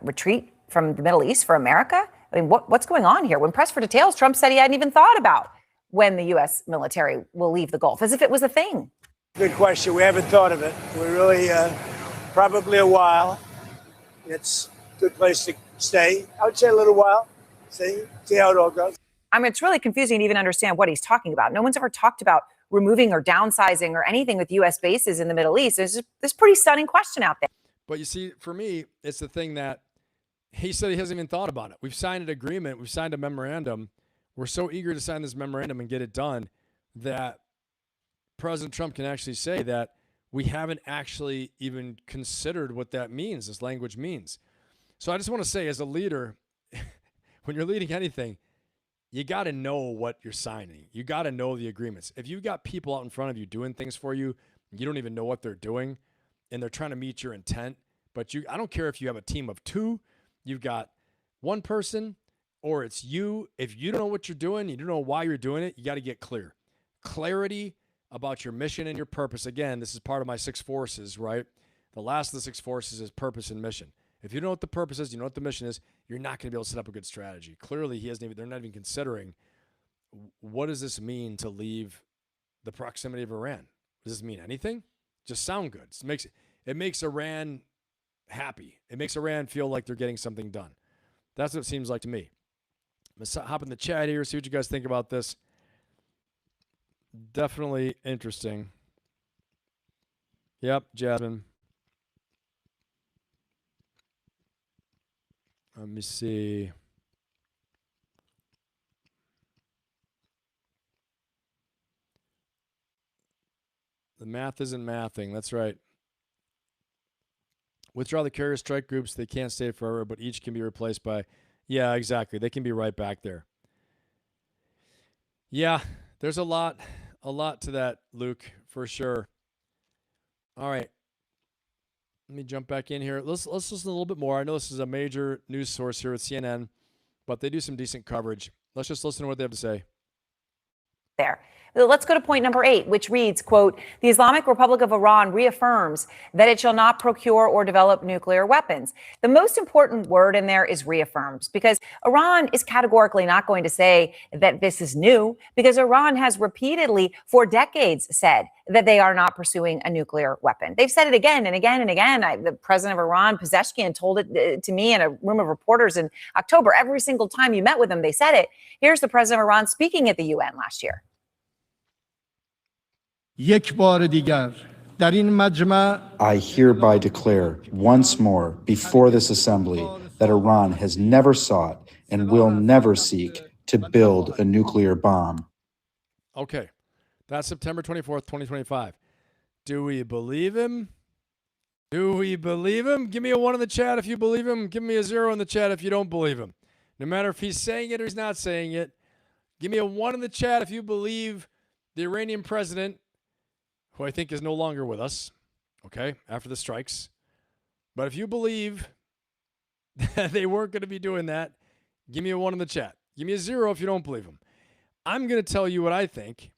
retreat from the Middle East for America? I mean, what's going on here? When pressed for details, Trump said he hadn't even thought about when the U.S. military will leave the Gulf, as if it was a thing. Good question. We haven't thought of it. We're really probably a while. It's a good place to stay. I would say a little while. See how it all goes. I mean, it's really confusing to even understand what he's talking about. No one's ever talked about removing or downsizing or anything with U.S. bases in the Middle East. There's this pretty stunning question out there. But you see, for me, it's the thing that he said he hasn't even thought about it. We've signed an agreement. We've signed a memorandum. We're so eager to sign this memorandum and get it done that President Trump can actually say that we haven't actually even considered what that means, this language means. So I just want to say, as a leader, when you're leading anything, you got to know what you're signing. You got to know the agreements. If you've got people out in front of you doing things for you, you don't even know what they're doing, and they're trying to meet your intent, but I don't care if you have a team of 2, you've got one person, or it's you. If you don't know what you're doing, you don't know why you're doing it, you got to get clear. Clarity about your mission and your purpose. Again, this is part of my 6 forces, right? The last of the 6 forces is purpose and mission. If you know what the purpose is, you know what the mission is, you're not going to be able to set up a good strategy. Clearly, they're not even considering what does this mean to leave the proximity of Iran? Does this mean anything? Just sound good. It makes Iran happy. It makes Iran feel like they're getting something done. That's what it seems like to me. I'm going to hop in the chat here, see what you guys think about this. Definitely interesting. Yep, Jasmine. Let me see. The math isn't mathing. That's right. Withdraw the carrier strike groups. They can't stay forever, but each can be replaced by. Yeah, exactly. They can be right back there. Yeah, there's a lot to that, Luke, for sure. All right. Let me jump back in here. Let's listen a little bit more. I know this is a major news source here at CNN, but they do some decent coverage. Let's just listen to what they have to say. There. Let's go to point number 8, which reads, quote, the Islamic Republic of Iran reaffirms that it shall not procure or develop nuclear weapons. The most important word in there is reaffirms, because Iran is categorically not going to say that this is new, because Iran has repeatedly for decades said that they are not pursuing a nuclear weapon. They've said it again and again and again. The president of Iran, Pezeshkian, told it to me in a room of reporters in October. Every single time you met with them, they said it. Here's the president of Iran speaking at the UN last year. I hereby declare once more before this assembly that Iran has never sought and will never seek to build a nuclear bomb. Okay. That's September 24th, 2025. Do we believe him? Do we believe him? Give me a 1 in the chat if you believe him. Give me a 0 in the chat if you don't believe him. No matter if he's saying it or he's not saying it. Give me a 1 in the chat if you believe the Iranian president, who I think is no longer with us, okay, after the strikes. But if you believe that they weren't going to be doing that, give me a 1 in the chat. Give me a 0 if you don't believe them. I'm going to tell you what I think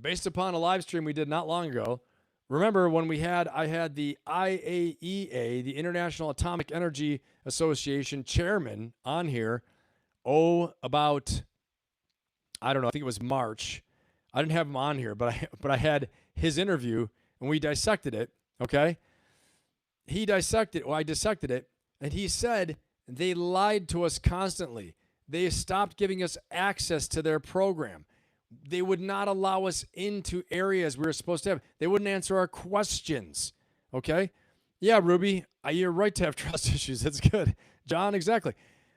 based upon a live stream we did not long ago. Remember when I had the IAEA, the International Atomic Energy Association chairman on here, about, I don't know, I think it was March. I didn't have him on here, but I had his interview, and we dissected it, okay? I dissected it, and he said they lied to us constantly. They stopped giving us access to their program. They would not allow us into areas we were supposed to have. They wouldn't answer our questions, okay? Yeah, Ruby, you're right to have trust issues. That's good. John, exactly.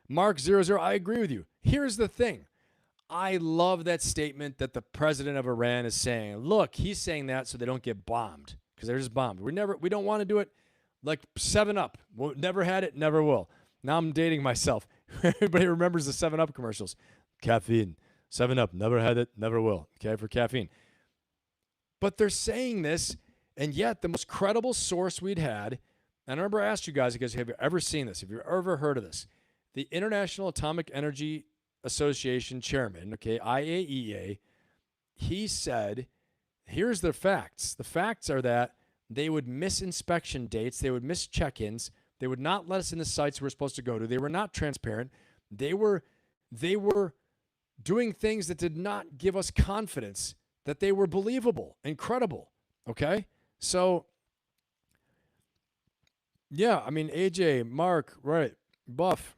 Mark 00, I agree with you. Here's the thing. I love that statement that the president of Iran is saying. Look, he's saying that so they don't get bombed, because they're just bombed. We don't want to do it like 7-Up. We'll, never had it, never will. Now I'm dating myself. Everybody remembers the 7-Up commercials. Caffeine, 7-Up, never had it, never will. Okay, for caffeine. But they're saying this, and yet the most credible source we'd had, and I remember I asked you guys, have you ever seen this? Have you ever heard of this? The International Atomic Energy Association chairman, okay, IAEA, he said, here's the facts. The facts are that they would miss inspection dates. They would miss check-ins. They would not let us in the sites we're supposed to go to. They were not transparent. They were doing things that did not give us confidence that they were believable and credible, okay? So, yeah, I mean, AJ, Mark, right, Buff.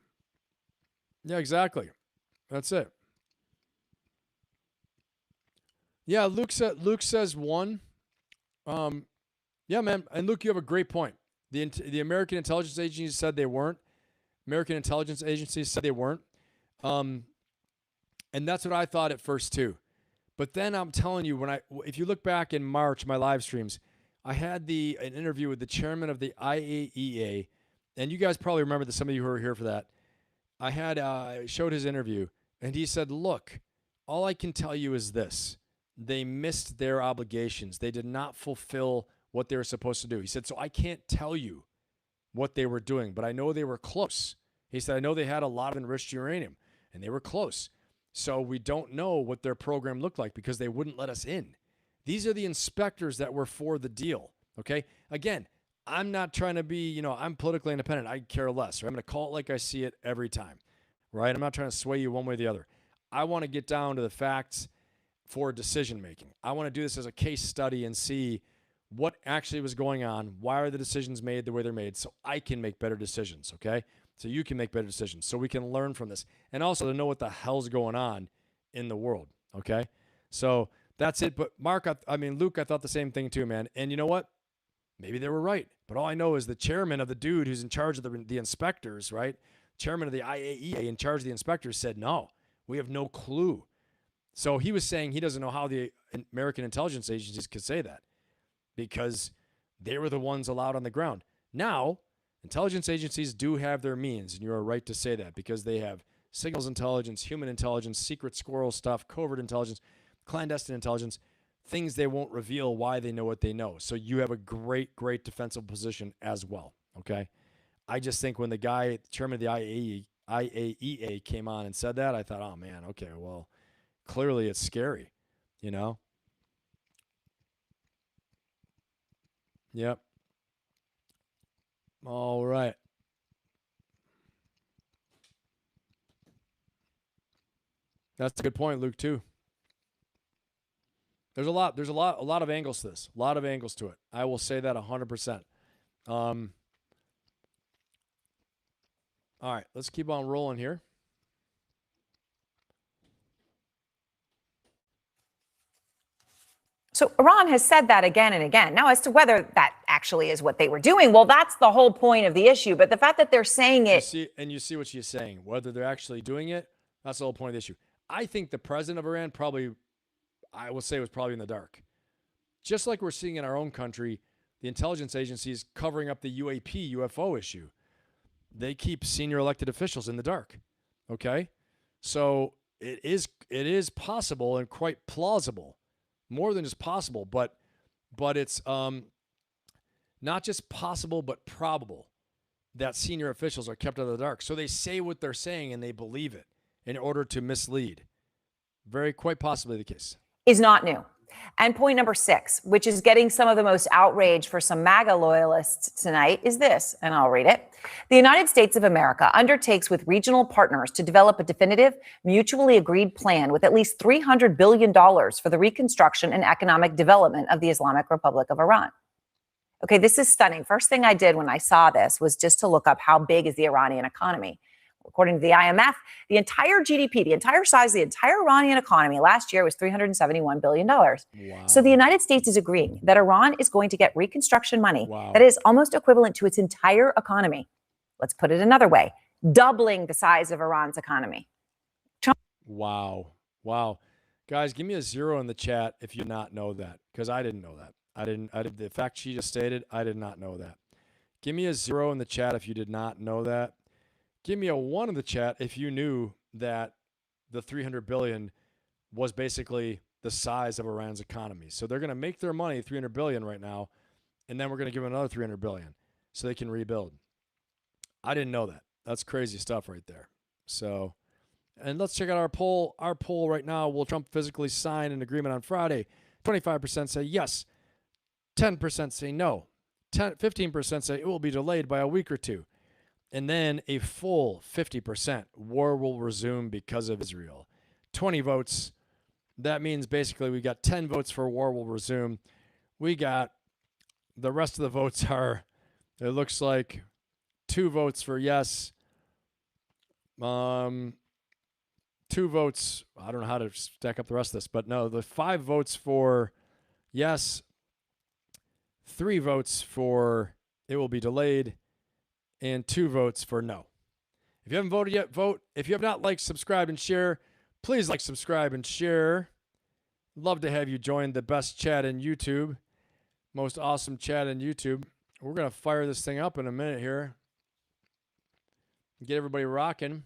Yeah, exactly. That's it. Yeah, Luke says 1. Yeah, man. And Luke, you have a great point. The American intelligence agencies said they weren't. American intelligence agencies said they weren't. And that's what I thought at first too. But then I'm telling you, if you look back in March, my live streams, I had an interview with the chairman of the IAEA, and you guys probably remember that. Some of you who were here for that. I showed his interview. And he said, look, all I can tell you is this. They missed their obligations. They did not fulfill what they were supposed to do. He said, so I can't tell you what they were doing, but I know they were close. He said, I know they had a lot of enriched uranium, and they were close. So we don't know what their program looked like because they wouldn't let us in. These are the inspectors that were for the deal, okay? Again, I'm not trying to be, I'm politically independent. I care less. Right? I'm going to call it like I see it every time. Right? I'm not trying to sway you one way or the other. I want to get down to the facts for decision making. I want to do this as a case study and see what actually was going on. Why are the decisions made the way they're made so I can make better decisions, okay? so you can make better decisions, so we can learn from this, and also to know what the hell's going on in the world, okay? So that's it. But Mark, Luke, I thought the same thing too, man. And you know what? Maybe they were right. But all I know is the chairman of the dude who's in charge of the inspectors, right? Chairman of the IAEA in charge of the inspectors said, no, we have no clue. So he was saying he doesn't know how the American intelligence agencies could say that because they were the ones allowed on the ground. Now, intelligence agencies do have their means, and you're right to say that because they have signals intelligence, human intelligence, secret squirrel stuff, covert intelligence, clandestine intelligence, things they won't reveal why they know what they know. So you have a great, great defensive position as well, okay? I just think when the guy, chairman of the IAEA came on and said that, I thought, oh, man, okay, well, clearly it's scary, you know? Yep. All right. That's a good point, Luke, too. There's a lot of angles to this. A lot of angles to it. I will say that 100%. All right, let's keep on rolling here. So Iran has said that again and again. Now, as to whether that actually is what they were doing, well, that's the whole point of the issue. But the fact that they're saying it... You see what she's saying. Whether they're actually doing it, that's the whole point of the issue. I think the president of Iran probably, I will say, was probably in the dark. Just like we're seeing in our own country, the intelligence agencies covering up the UFO issue. They keep senior elected officials in the dark. Okay? So it is possible and quite plausible. More than just possible, but it's not just possible but probable that senior officials are kept out of the dark. So they say what they're saying and they believe it in order to mislead. Quite possibly the case. Is not new. And point number 6, which is getting some of the most outrage for some MAGA loyalists tonight, is this, and I'll read it. The United States of America undertakes with regional partners to develop a definitive, mutually agreed plan with at least $300 billion for the reconstruction and economic development of the Islamic Republic of Iran. Okay, this is stunning. First thing I did when I saw this was just to look up how big is the Iranian economy. According to the IMF, the entire GDP, the entire size of the entire Iranian economy last year was $371 billion. Wow. So the United States is agreeing that Iran is going to get reconstruction money that is almost equivalent to its entire economy. Let's put it another way, doubling the size of Iran's economy. Wow. Guys, give me a 0 in the chat if you not know that, because I didn't know that. The fact she just stated, I did not know that. Give me a 0 in the chat if you did not know that. Give me a 1 in the chat if you knew that the $300 billion was basically the size of Iran's economy. So they're going to make their money, $300 billion right now, and then we're going to give them another $300 billion so they can rebuild. I didn't know that. That's crazy stuff right there. So, and let's check out our poll. Our poll right now, will Trump physically sign an agreement on Friday? 25% say yes. 10% say no. 15% say it will be delayed by a week or two. And then a full 50%, war will resume because of Israel. 20 votes, that means basically we got 10 votes for war will resume. We got, the rest of the votes are, it looks like 2 votes for yes. 2 votes, I don't know how to stack up the rest of this, but no, the 5 votes for yes. 3 votes for it will be delayed. And 2 votes for no. If you haven't voted yet, vote. If you have not liked, subscribe, and share, please like, subscribe, and share. Love to have you join the best chat in YouTube. Most awesome chat in YouTube. We're going to fire this thing up in a minute here. Get everybody rocking.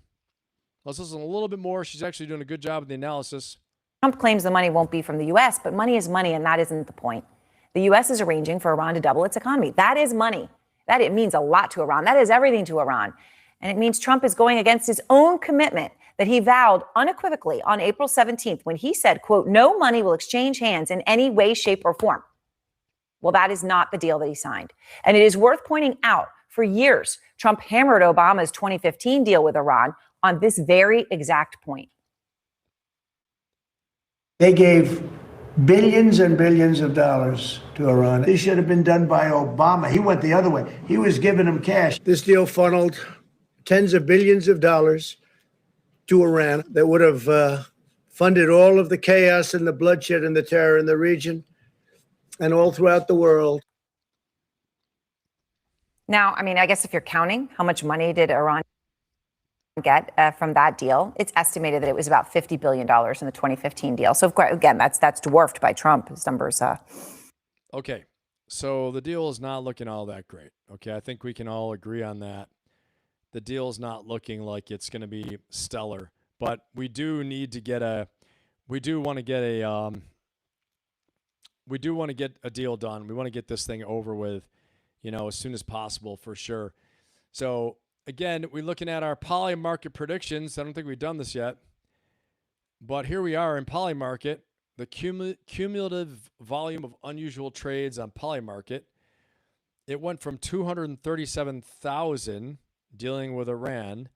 Let's listen a little bit more. She's actually doing a good job of the analysis. Trump claims the money won't be from the U.S., but money is money, and that isn't the point. The U.S. is arranging for Iran to double its economy. That is money. That it means a lot to Iran. That is everything to Iran. And it means Trump is going against his own commitment that he vowed unequivocally on April 17th when he said, quote, no money will exchange hands in any way, shape, or form. Well, that is not the deal that he signed. And it is worth pointing out, for years, Trump hammered Obama's 2015 deal with Iran on this very exact point. They gave billions and billions of dollars to Iran. This should have been done by Obama. He went the other way. He was giving them cash. This deal funneled tens of billions of dollars to Iran that would have funded all of the chaos and the bloodshed and the terror in the region and all throughout the world. Now, I mean, I guess if you're counting, how much money did Iran get from that deal? It's estimated that it was about $50 billion in the 2015 deal. So, of course, again, that's dwarfed by Trump. His numbers. Okay, so the deal is not looking all that great. Okay, I think we can all agree on that. The deal's not looking like it's going to be stellar, but we do need to get a. We do want to get a. We do want to get a deal done. We want to get this thing over with, as soon as possible for sure. So again, we're looking at our poly market predictions. I don't think we've done this yet, but here we are in poly market. The cumulative volume of unusual trades on poly market, it went from 237,000 dealing with Iran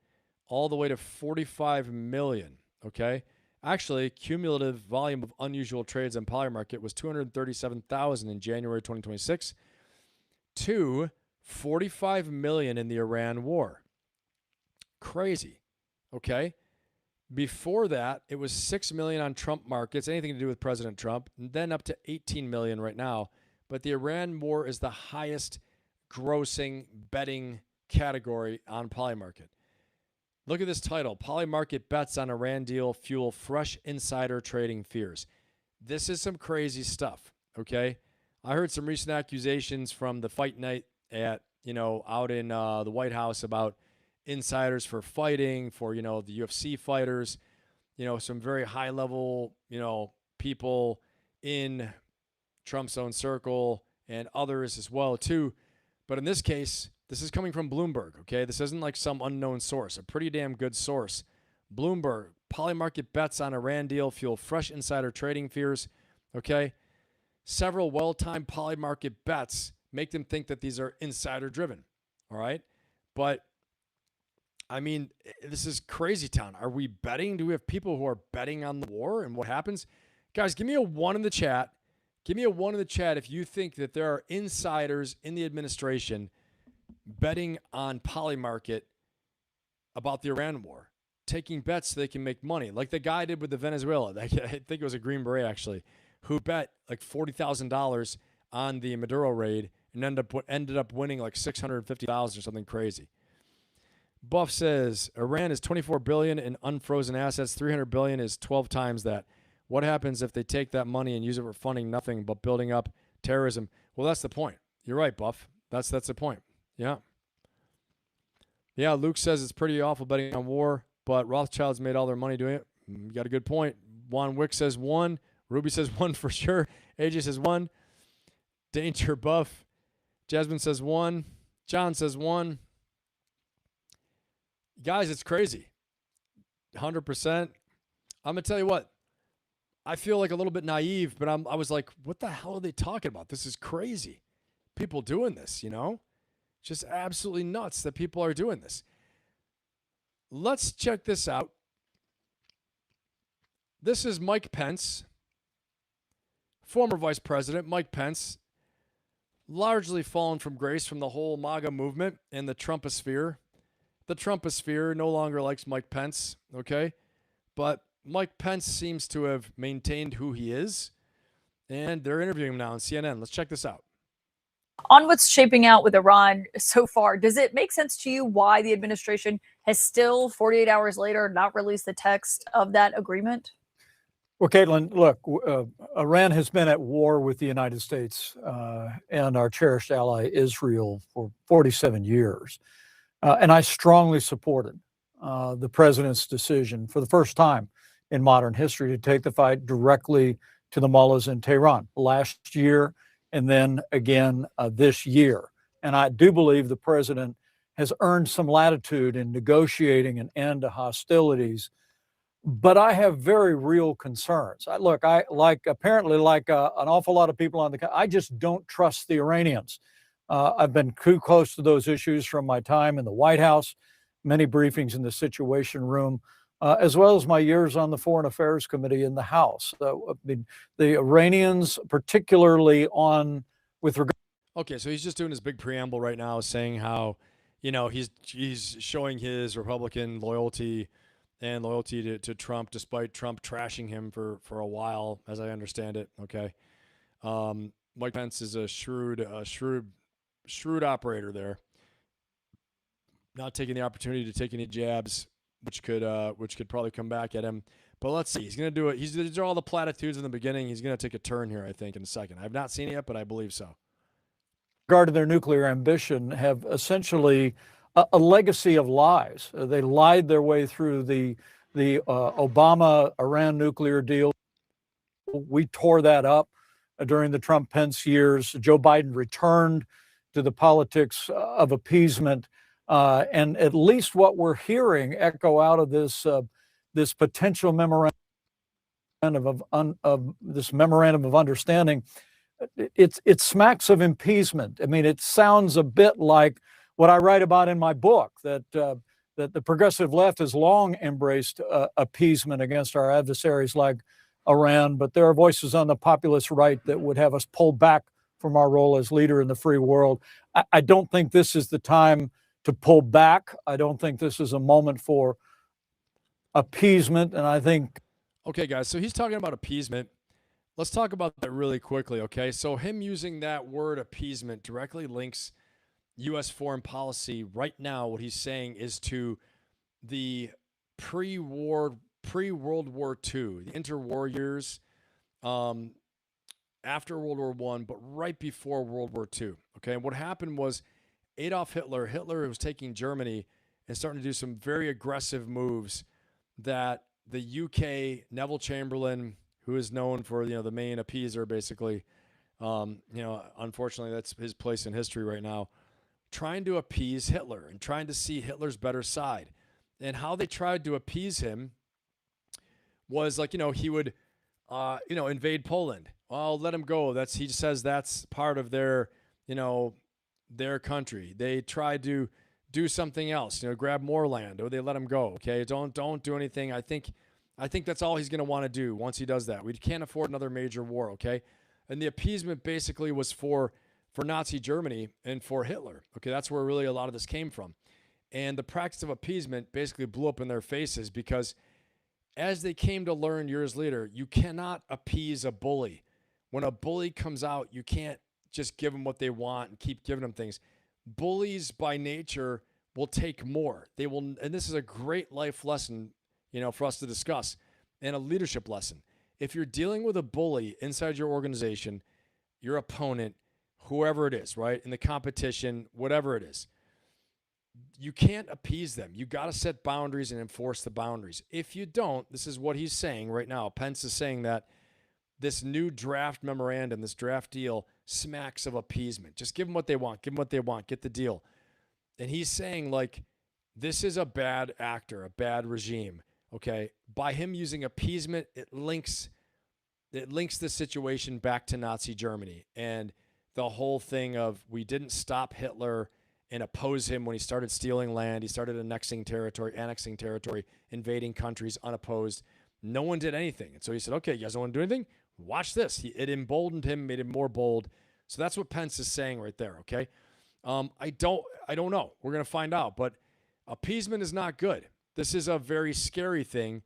all the way to 45 million. Okay. Actually, cumulative volume of unusual trades on poly market was 237,000 in January 2026 to 45 million in the Iran war. Crazy. Okay. Before that, it was 6 million on Trump markets, anything to do with President Trump, and then up to 18 million right now. But the Iran war is the highest grossing betting category on Polymarket. Look at this title. Polymarket bets on Iran deal fuel fresh insider trading fears. This is some crazy stuff, okay? I heard some recent accusations from the fight night at, out in the White House about insiders for fighting, for, the UFC fighters, some very high level, people in Trump's own circle and others as well too. But in this case, this is coming from Bloomberg, okay? This isn't like some unknown source, a pretty damn good source. Bloomberg, Polymarket bets on Iran deal fuel fresh insider trading fears, okay? Several well-timed Polymarket bets make them think that these are insider driven, all right? But I mean, this is crazy town. Are we betting? Do we have people who are betting on the war and what happens? Guys, give me a 1 in the chat. Give me a 1 in the chat if you think that there are insiders in the administration betting on Polymarket about the Iran war, taking bets so they can make money, like the guy did with the Venezuela. I think it was a Green Beret, actually, who bet like $40,000 on the Maduro raid and ended up winning like $650,000 or something crazy. Buff says Iran is 24 billion in unfrozen assets. 300 billion is 12 times that. What happens if they take that money and use it for funding nothing but building up terrorism? Well, that's the point. You're right, Buff. That's the point. Yeah. Yeah, Luke says it's pretty awful betting on war, but Rothschilds made all their money doing it. You got a good point. Juan Wick says 1. Ruby says 1 for sure. AJ says 1. Danger Buff. Jasmine says 1. John says 1. Guys, it's crazy. 100%. I'm going to tell you what. I feel like a little bit naive, but I was like, what the hell are they talking about? This is crazy. People doing this, Just absolutely nuts that people are doing this. Let's check this out. This is Mike Pence, former vice president, Mike Pence, largely fallen from grace from the whole MAGA movement and the Trumposphere. The Trumposphere no longer likes Mike Pence, okay? But Mike Pence seems to have maintained who he is, and they're interviewing him now on CNN. Let's check this out. On what's shaping out with Iran so far, does it make sense to you why the administration has still, 48 hours later, not released the text of that agreement? Well, Caitlin, look, Iran has been at war with the United States and our cherished ally Israel for 47 years. And I strongly supported the president's decision for the first time in modern history to take the fight directly to the mullahs in Tehran last year and then again this year. And I do believe the president has earned some latitude in negotiating an end to hostilities. But I have very real concerns. Apparently like an awful lot of people I just don't trust the Iranians. I've been too close to those issues from my time in the White House, many briefings in the Situation Room, as well as my years on the Foreign Affairs Committee in the House. The Iranians, particularly with regard. Okay, so he's just doing his big preamble right now, saying how, he's showing his Republican loyalty and loyalty to Trump, despite Trump trashing him for a while, as I understand it. Okay. Mike Pence is a shrewd operator there, not taking the opportunity to take any jabs, which could probably come back at him. But let's see. He's going to do it. He's going to do all the platitudes in the beginning. He's going to take a turn here, I think, in a second. I've not seen it yet, but I believe so. Regard to their nuclear ambition, have essentially a legacy of lies. They lied their way through the Obama-Iran nuclear deal. We tore that up during the Trump-Pence years. Joe Biden returned to the politics of appeasement. And at least what we're hearing echo out of this potential memorandum of understanding, it smacks of appeasement. I mean, it sounds a bit like what I write about in my book, that the progressive left has long embraced appeasement against our adversaries like Iran, but there are voices on the populist right that would have us pull back from our role as leader in the free world. I don't think this is the time to pull back. I don't think this is a moment for appeasement, and I think... Okay, guys, so he's talking about appeasement. Let's talk about that really quickly, okay? So him using that word appeasement directly links U.S. foreign policy right now. What he's saying is to the pre-World War II, the interwar years, after World War I, but right before World War II, okay? And what happened was Adolf Hitler was taking Germany and starting to do some very aggressive moves that the UK, Neville Chamberlain, who is known for, the main appeaser, basically, unfortunately, that's his place in history right now, trying to appease Hitler and trying to see Hitler's better side. And how they tried to appease him was like, he would, invade Poland. Well, let him go. He says that's part of their, their country. They tried to do something else, grab more land, or they let him go. Okay, don't do anything. I think that's all he's going to want to do once he does that. We can't afford another major war. Okay, and the appeasement basically was for Nazi Germany and for Hitler. Okay, that's where really a lot of this came from. And the practice of appeasement basically blew up in their faces because as they came to learn years later, you cannot appease a bully. When a bully comes out, you can't just give them what they want and keep giving them things. Bullies by nature will take more. They will, and this is a great life lesson, for us to discuss, and a leadership lesson. If you're dealing with a bully inside your organization, your opponent, whoever it is, right, in the competition, whatever it is, you can't appease them. You got to set boundaries and enforce the boundaries. If you don't, this is what he's saying right now. Pence is saying that this new draft memorandum, this draft deal, smacks of appeasement. Just give them what they want. Give them what they want. Get the deal. And he's saying, like, this is a bad actor, a bad regime. Okay, by him using appeasement, it links the situation back to Nazi Germany and the whole thing of we didn't stop Hitler and oppose him when he started stealing land. He started annexing territory, invading countries unopposed. No one did anything. And so he said, okay, you guys don't want to do anything? Watch this. It emboldened him, made him more bold. So that's what Pence is saying right there, okay? I don't know. We're going to find out. But appeasement is not good. This is a very scary thing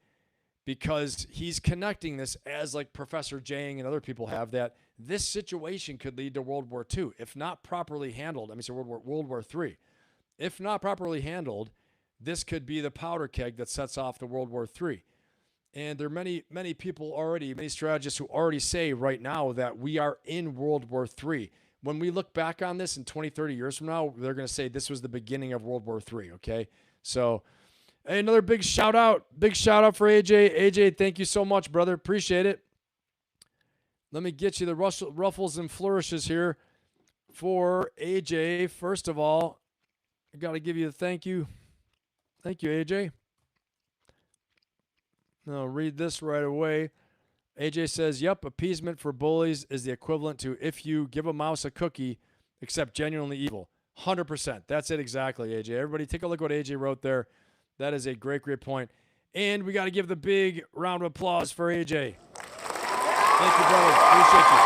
because he's connecting this as like Professor Jang and other people have, that this situation could lead to World War II if not properly handled. World War III. If not properly handled, this could be the powder keg that sets off the World War III. And there are many people already, many strategists who already say right now that we are in World War III. When we look back on this in 20, 30 years from now, they're going to say this was the beginning of World War III, okay? So hey, another big shout out for AJ. AJ, thank you so much, brother. Appreciate it. Let me get you the ruffles and flourishes here for AJ. First of all, I got to give you a thank you. Thank you, AJ. I'll read this right away. AJ says, yep, appeasement for bullies is the equivalent to if you give a mouse a cookie, except genuinely evil. 100%. That's it exactly, AJ. Everybody take a look at what AJ wrote there. That is a great, great point. And we got to give the big round of applause for AJ. Thank you, brother. Appreciate you.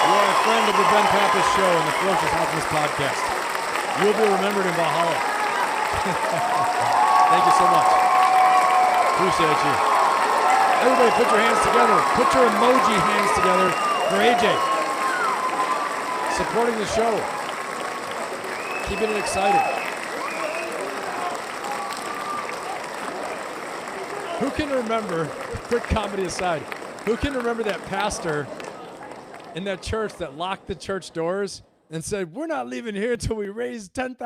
You are a friend of the Ben Pappas Show and the Ferocious Optimist Podcast. You will be remembered in Valhalla. Thank you so much. Appreciate you. Everybody put your hands together. Put your emoji hands together for AJ. Supporting the show. Keeping it exciting. Who can remember, quick comedy aside, who can remember that pastor in that church that locked the church doors and said, we're not leaving here until we raise $10,000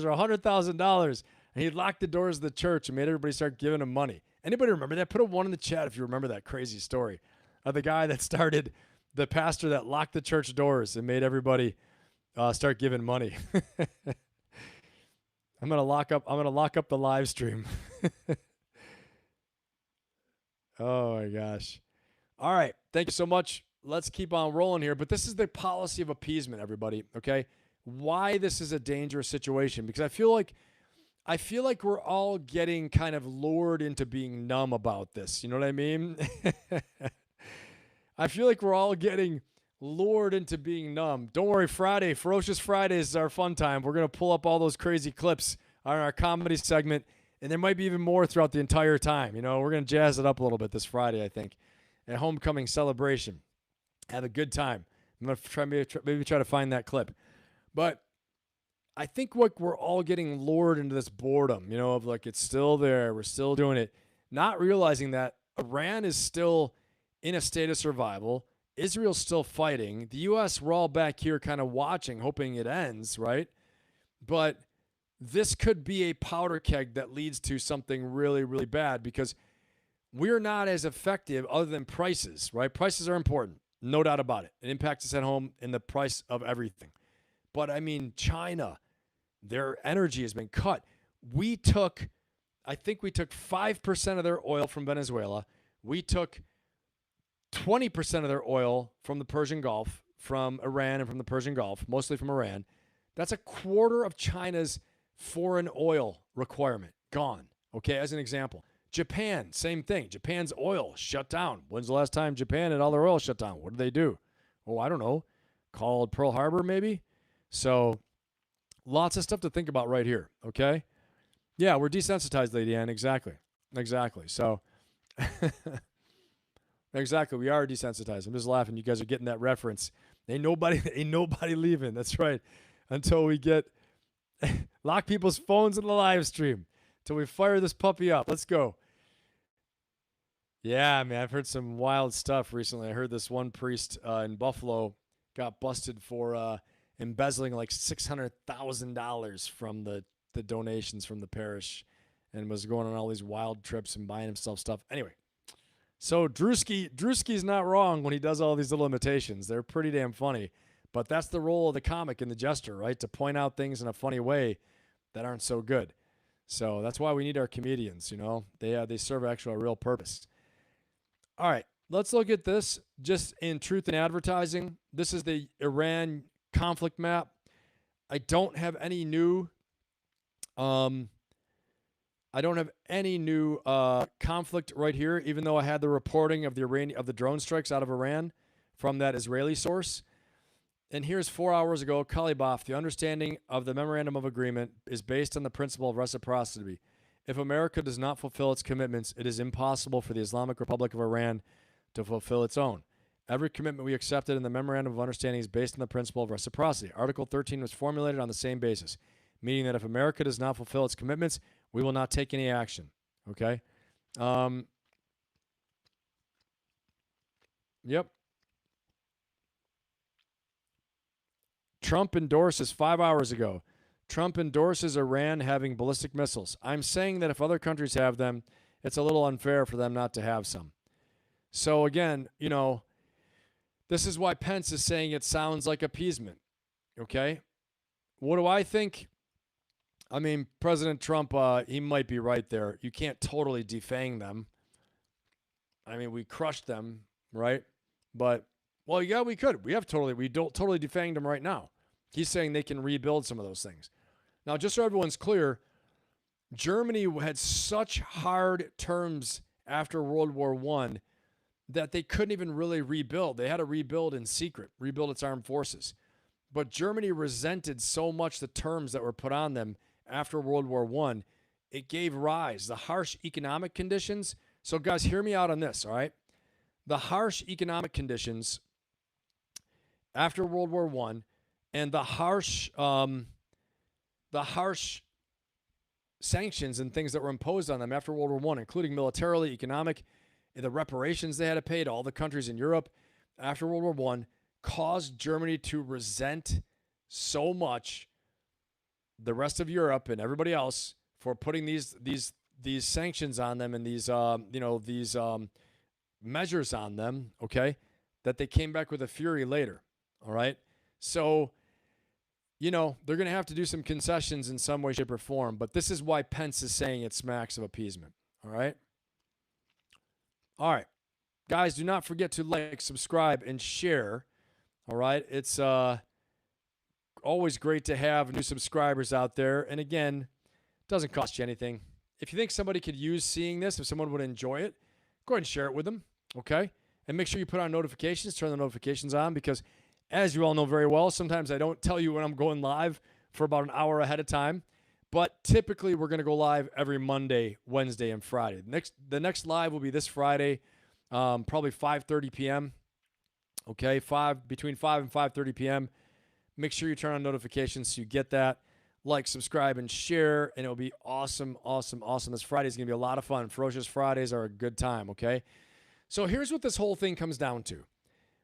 or $100,000. And he locked the doors of the church and made everybody start giving him money. Anybody remember that? Put a 1 in the chat if you remember that crazy story of the guy that started, the pastor that locked the church doors and made everybody start giving money. I'm gonna lock up the live stream. Oh my gosh. All right. Thank you so much. Let's keep on rolling here. But this is the policy of appeasement, everybody. Okay. Why this is a dangerous situation? Because I feel like we're all getting kind of lured into being numb about this. You know what I mean? I feel like we're all getting lured into being numb. Don't worry, Ferocious Fridays is our fun time. We're going to pull up all those crazy clips on our comedy segment, and there might be even more throughout the entire time. You know, we're going to jazz it up a little bit this Friday, I think, at Homecoming Celebration. Have a good time. I'm going to try maybe try to find that clip. But I think we're all getting lured into this boredom, you know, of like, it's still there. We're still doing it. Not realizing that Iran is still in a state of survival. Israel's still fighting. The U.S., we're all back here kind of watching, hoping it ends, right? But this could be a powder keg that leads to something really, really bad because we're not as effective other than prices, right? Prices are important, no doubt about it. It impacts us at home in the price of everything. But I mean, China, their energy has been cut. I think we took 5% of their oil from Venezuela. We took 20% of their oil from the Persian Gulf, from Iran and from the Persian Gulf, mostly from Iran. That's a quarter of China's foreign oil requirement gone. Okay, as an example. Japan, same thing. Japan's oil shut down. When's the last time Japan had all their oil shut down? What did they do? Oh, I don't know. Called Pearl Harbor, maybe? So lots of stuff to think about right here, okay? Yeah, we're desensitized, Lady Ann. Exactly. So, exactly, we are desensitized. I'm just laughing. You guys are getting that reference. Ain't nobody leaving. That's right. Until we get lock people's phones in the live stream. Until we fire this puppy up. Let's go. Yeah, man, I've heard some wild stuff recently. I heard this one priest in Buffalo got busted for embezzling like $600,000 from the donations from the parish and was going on all these wild trips and buying himself stuff. Anyway, so Drewski's not wrong when he does all these little imitations. They're pretty damn funny. But that's the role of the comic and the jester, right? To point out things in a funny way that aren't so good. So that's why we need our comedians, you know. They serve actually a real purpose. All right, let's look at this just in truth in advertising. This is the Iran conflict map. I don't have any new conflict right here, even though I had the reporting of the drone strikes out of Iran from that Israeli source. And here's 4 hours ago, Kalibov, the understanding of the Memorandum of Agreement is based on the principle of reciprocity. If America does not fulfill its commitments, it is impossible for the Islamic Republic of Iran to fulfill its own. Every commitment we accepted in the Memorandum of Understanding is based on the principle of reciprocity. Article 13 was formulated on the same basis, meaning that if America does not fulfill its commitments, we will not take any action. Okay? Yep. Trump endorses 5 hours ago. Trump endorses Iran having ballistic missiles. I'm saying that if other countries have them, it's a little unfair for them not to have some. So again, you know, this is why Pence is saying it sounds like appeasement. Okay? What do I think? I mean, President Trump, he might be right there. You can't totally defang them. I mean, we crushed them, right? But, well, yeah, we could. We don't totally defanged them right now. He's saying they can rebuild some of those things. Now, just so everyone's clear, Germany had such hard terms after World War I that they couldn't even really rebuild. They had to rebuild in secret, rebuild its armed forces. But Germany resented so much the terms that were put on them after World War I, it gave rise the harsh economic conditions. So, guys, hear me out on this, all right? The harsh economic conditions after World War I and the harsh sanctions and things that were imposed on them after World War I, including militarily, economic, and the reparations they had to pay to all the countries in Europe after World War I, caused Germany to resent so much the rest of Europe and everybody else for putting these sanctions on them and these measures on them, okay, that they came back with a fury later. All right. So, they're going to have to do some concessions in some way, shape, or form. But this is why Pence is saying it smacks of appeasement. All right. All right. Guys, do not forget to like, subscribe, and share. All right. It's always great to have new subscribers out there. And again, it doesn't cost you anything. If you think somebody could use seeing this, if someone would enjoy it, go ahead and share it with them. Okay. And make sure you put on notifications, turn the notifications on, because as you all know very well, sometimes I don't tell you when I'm going live for about an hour ahead of time. But typically, we're going to go live every Monday, Wednesday, and Friday. The next live will be this Friday, probably 5:30 p.m. Okay, between 5 and 5:30 p.m. Make sure you turn on notifications so you get that. Like, subscribe, and share, and it'll be awesome, awesome, awesome. This Friday is going to be a lot of fun. Ferocious Fridays are a good time, okay? So here's what this whole thing comes down to.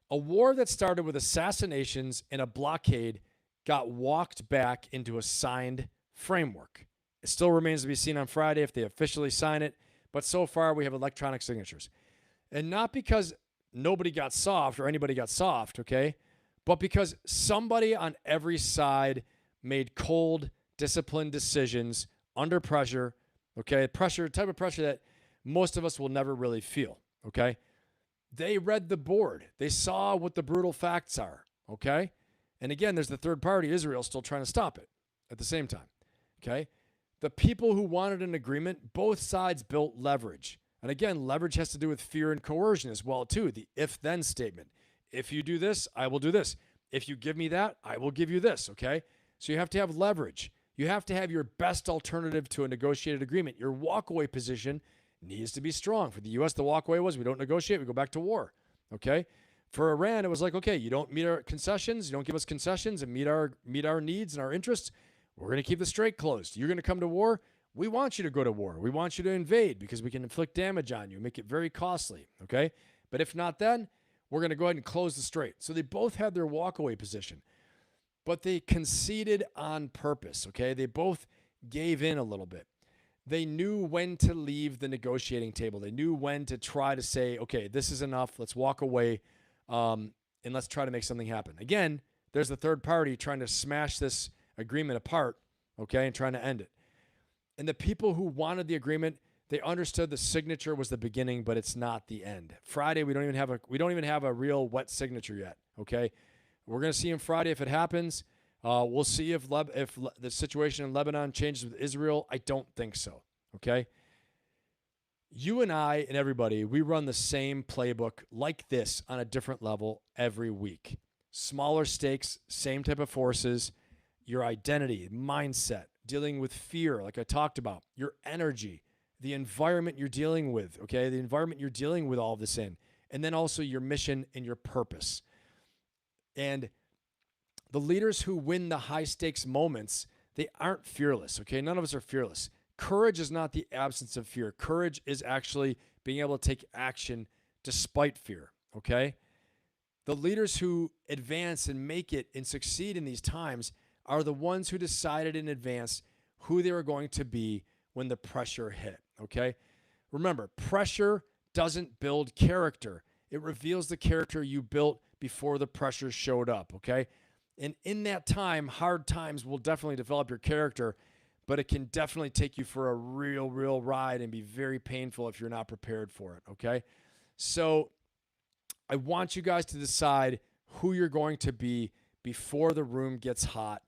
A war that started with assassinations and a blockade got walked back into a signed framework. It still remains to be seen on Friday if they officially sign it, but so far we have electronic signatures. And not because nobody got soft or anybody got soft, okay, but because somebody on every side made cold, disciplined decisions under pressure, okay, type of pressure that most of us will never really feel, okay? They read the board. They saw what the brutal facts are, okay? And again, there's the third party, Israel, still trying to stop it at the same time, okay? The people who wanted an agreement, both sides built leverage. And again, leverage has to do with fear and coercion as well, too. The if-then statement. If you do this, I will do this. If you give me that, I will give you this, okay? So you have to have leverage. You have to have your best alternative to a negotiated agreement. Your walkaway position needs to be strong. For the U.S., the walkaway was we don't negotiate, we go back to war, okay? For Iran, it was like, okay, you don't meet our concessions, you don't give us concessions and meet our needs and our interests, we're going to keep the strait closed. You're going to come to war, we want you to go to war. We want you to invade because we can inflict damage on you, make it very costly, okay? But if not then, we're going to go ahead and close the strait. So they both had their walkaway position, but they conceded on purpose, okay? They both gave in a little bit. They knew when to leave the negotiating table. They knew when to try to say, okay, this is enough. Let's walk away and let's try to make something happen. Again, there's the third party trying to smash this agreement apart, okay, and trying to end it. And the people who wanted the agreement, they understood the signature was the beginning, but it's not the end. Friday, we don't even have a real wet signature yet, okay? We're going to see on Friday if it happens. We'll see if the situation in Lebanon changes with Israel. I don't think so, okay? You and I and everybody, we run the same playbook like this on a different level every week. Smaller stakes, same type of forces, your identity, mindset, dealing with fear, like I talked about, your energy, the environment you're dealing with, okay? The environment you're dealing with all of this in, and then also your mission and your purpose. And the leaders who win the high-stakes moments, they aren't fearless, okay? None of us are fearless. Courage is not the absence of fear. Courage is actually being able to take action despite fear, okay? The leaders who advance and make it and succeed in these times are the ones who decided in advance who they were going to be when the pressure hit, okay? Remember, pressure doesn't build character. It reveals the character you built before the pressure showed up, okay? And in that time, hard times will definitely develop your character, but it can definitely take you for a real, real ride and be very painful if you're not prepared for it, okay? So I want you guys to decide who you're going to be before the room gets hot,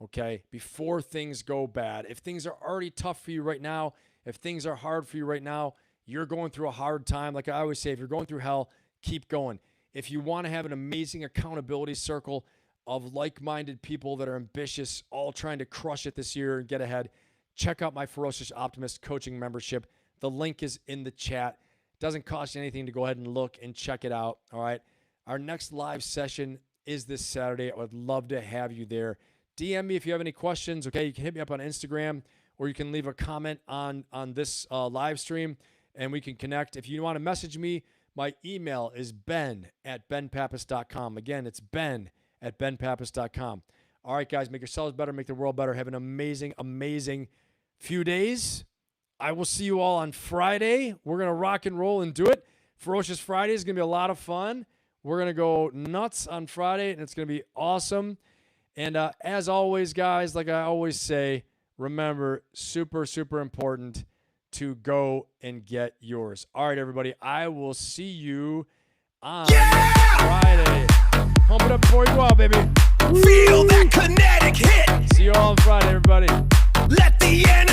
okay? Before things go bad. If things are already tough for you right now, if things are hard for you right now, you're going through a hard time. Like I always say, if you're going through hell, keep going. If you want to have an amazing accountability circle, of like-minded people that are ambitious, all trying to crush it this year and get ahead, check out my Ferocious Optimist coaching membership. The link is in the chat. It doesn't cost you anything to go ahead and look and check it out, all right? Our next live session is this Saturday. I would love to have you there. DM me if you have any questions, okay? You can hit me up on Instagram, or you can leave a comment on this live stream, and we can connect. If you want to message me, my email is ben@benpappas.com. Again, it's ben@benpappas.com. All right, guys, make yourselves better, make the world better. Have an amazing, amazing few days. I will see you all on Friday. We're going to rock and roll and do it. Ferocious Friday is going to be a lot of fun. We're going to go nuts on Friday, and it's going to be awesome. And as always, guys, like I always say, remember, super, super important to go and get yours. All right, everybody, I will see you on Friday. Pump it up before you go out, baby. Feel that kinetic hit. See you all on Friday, everybody. Let the enemy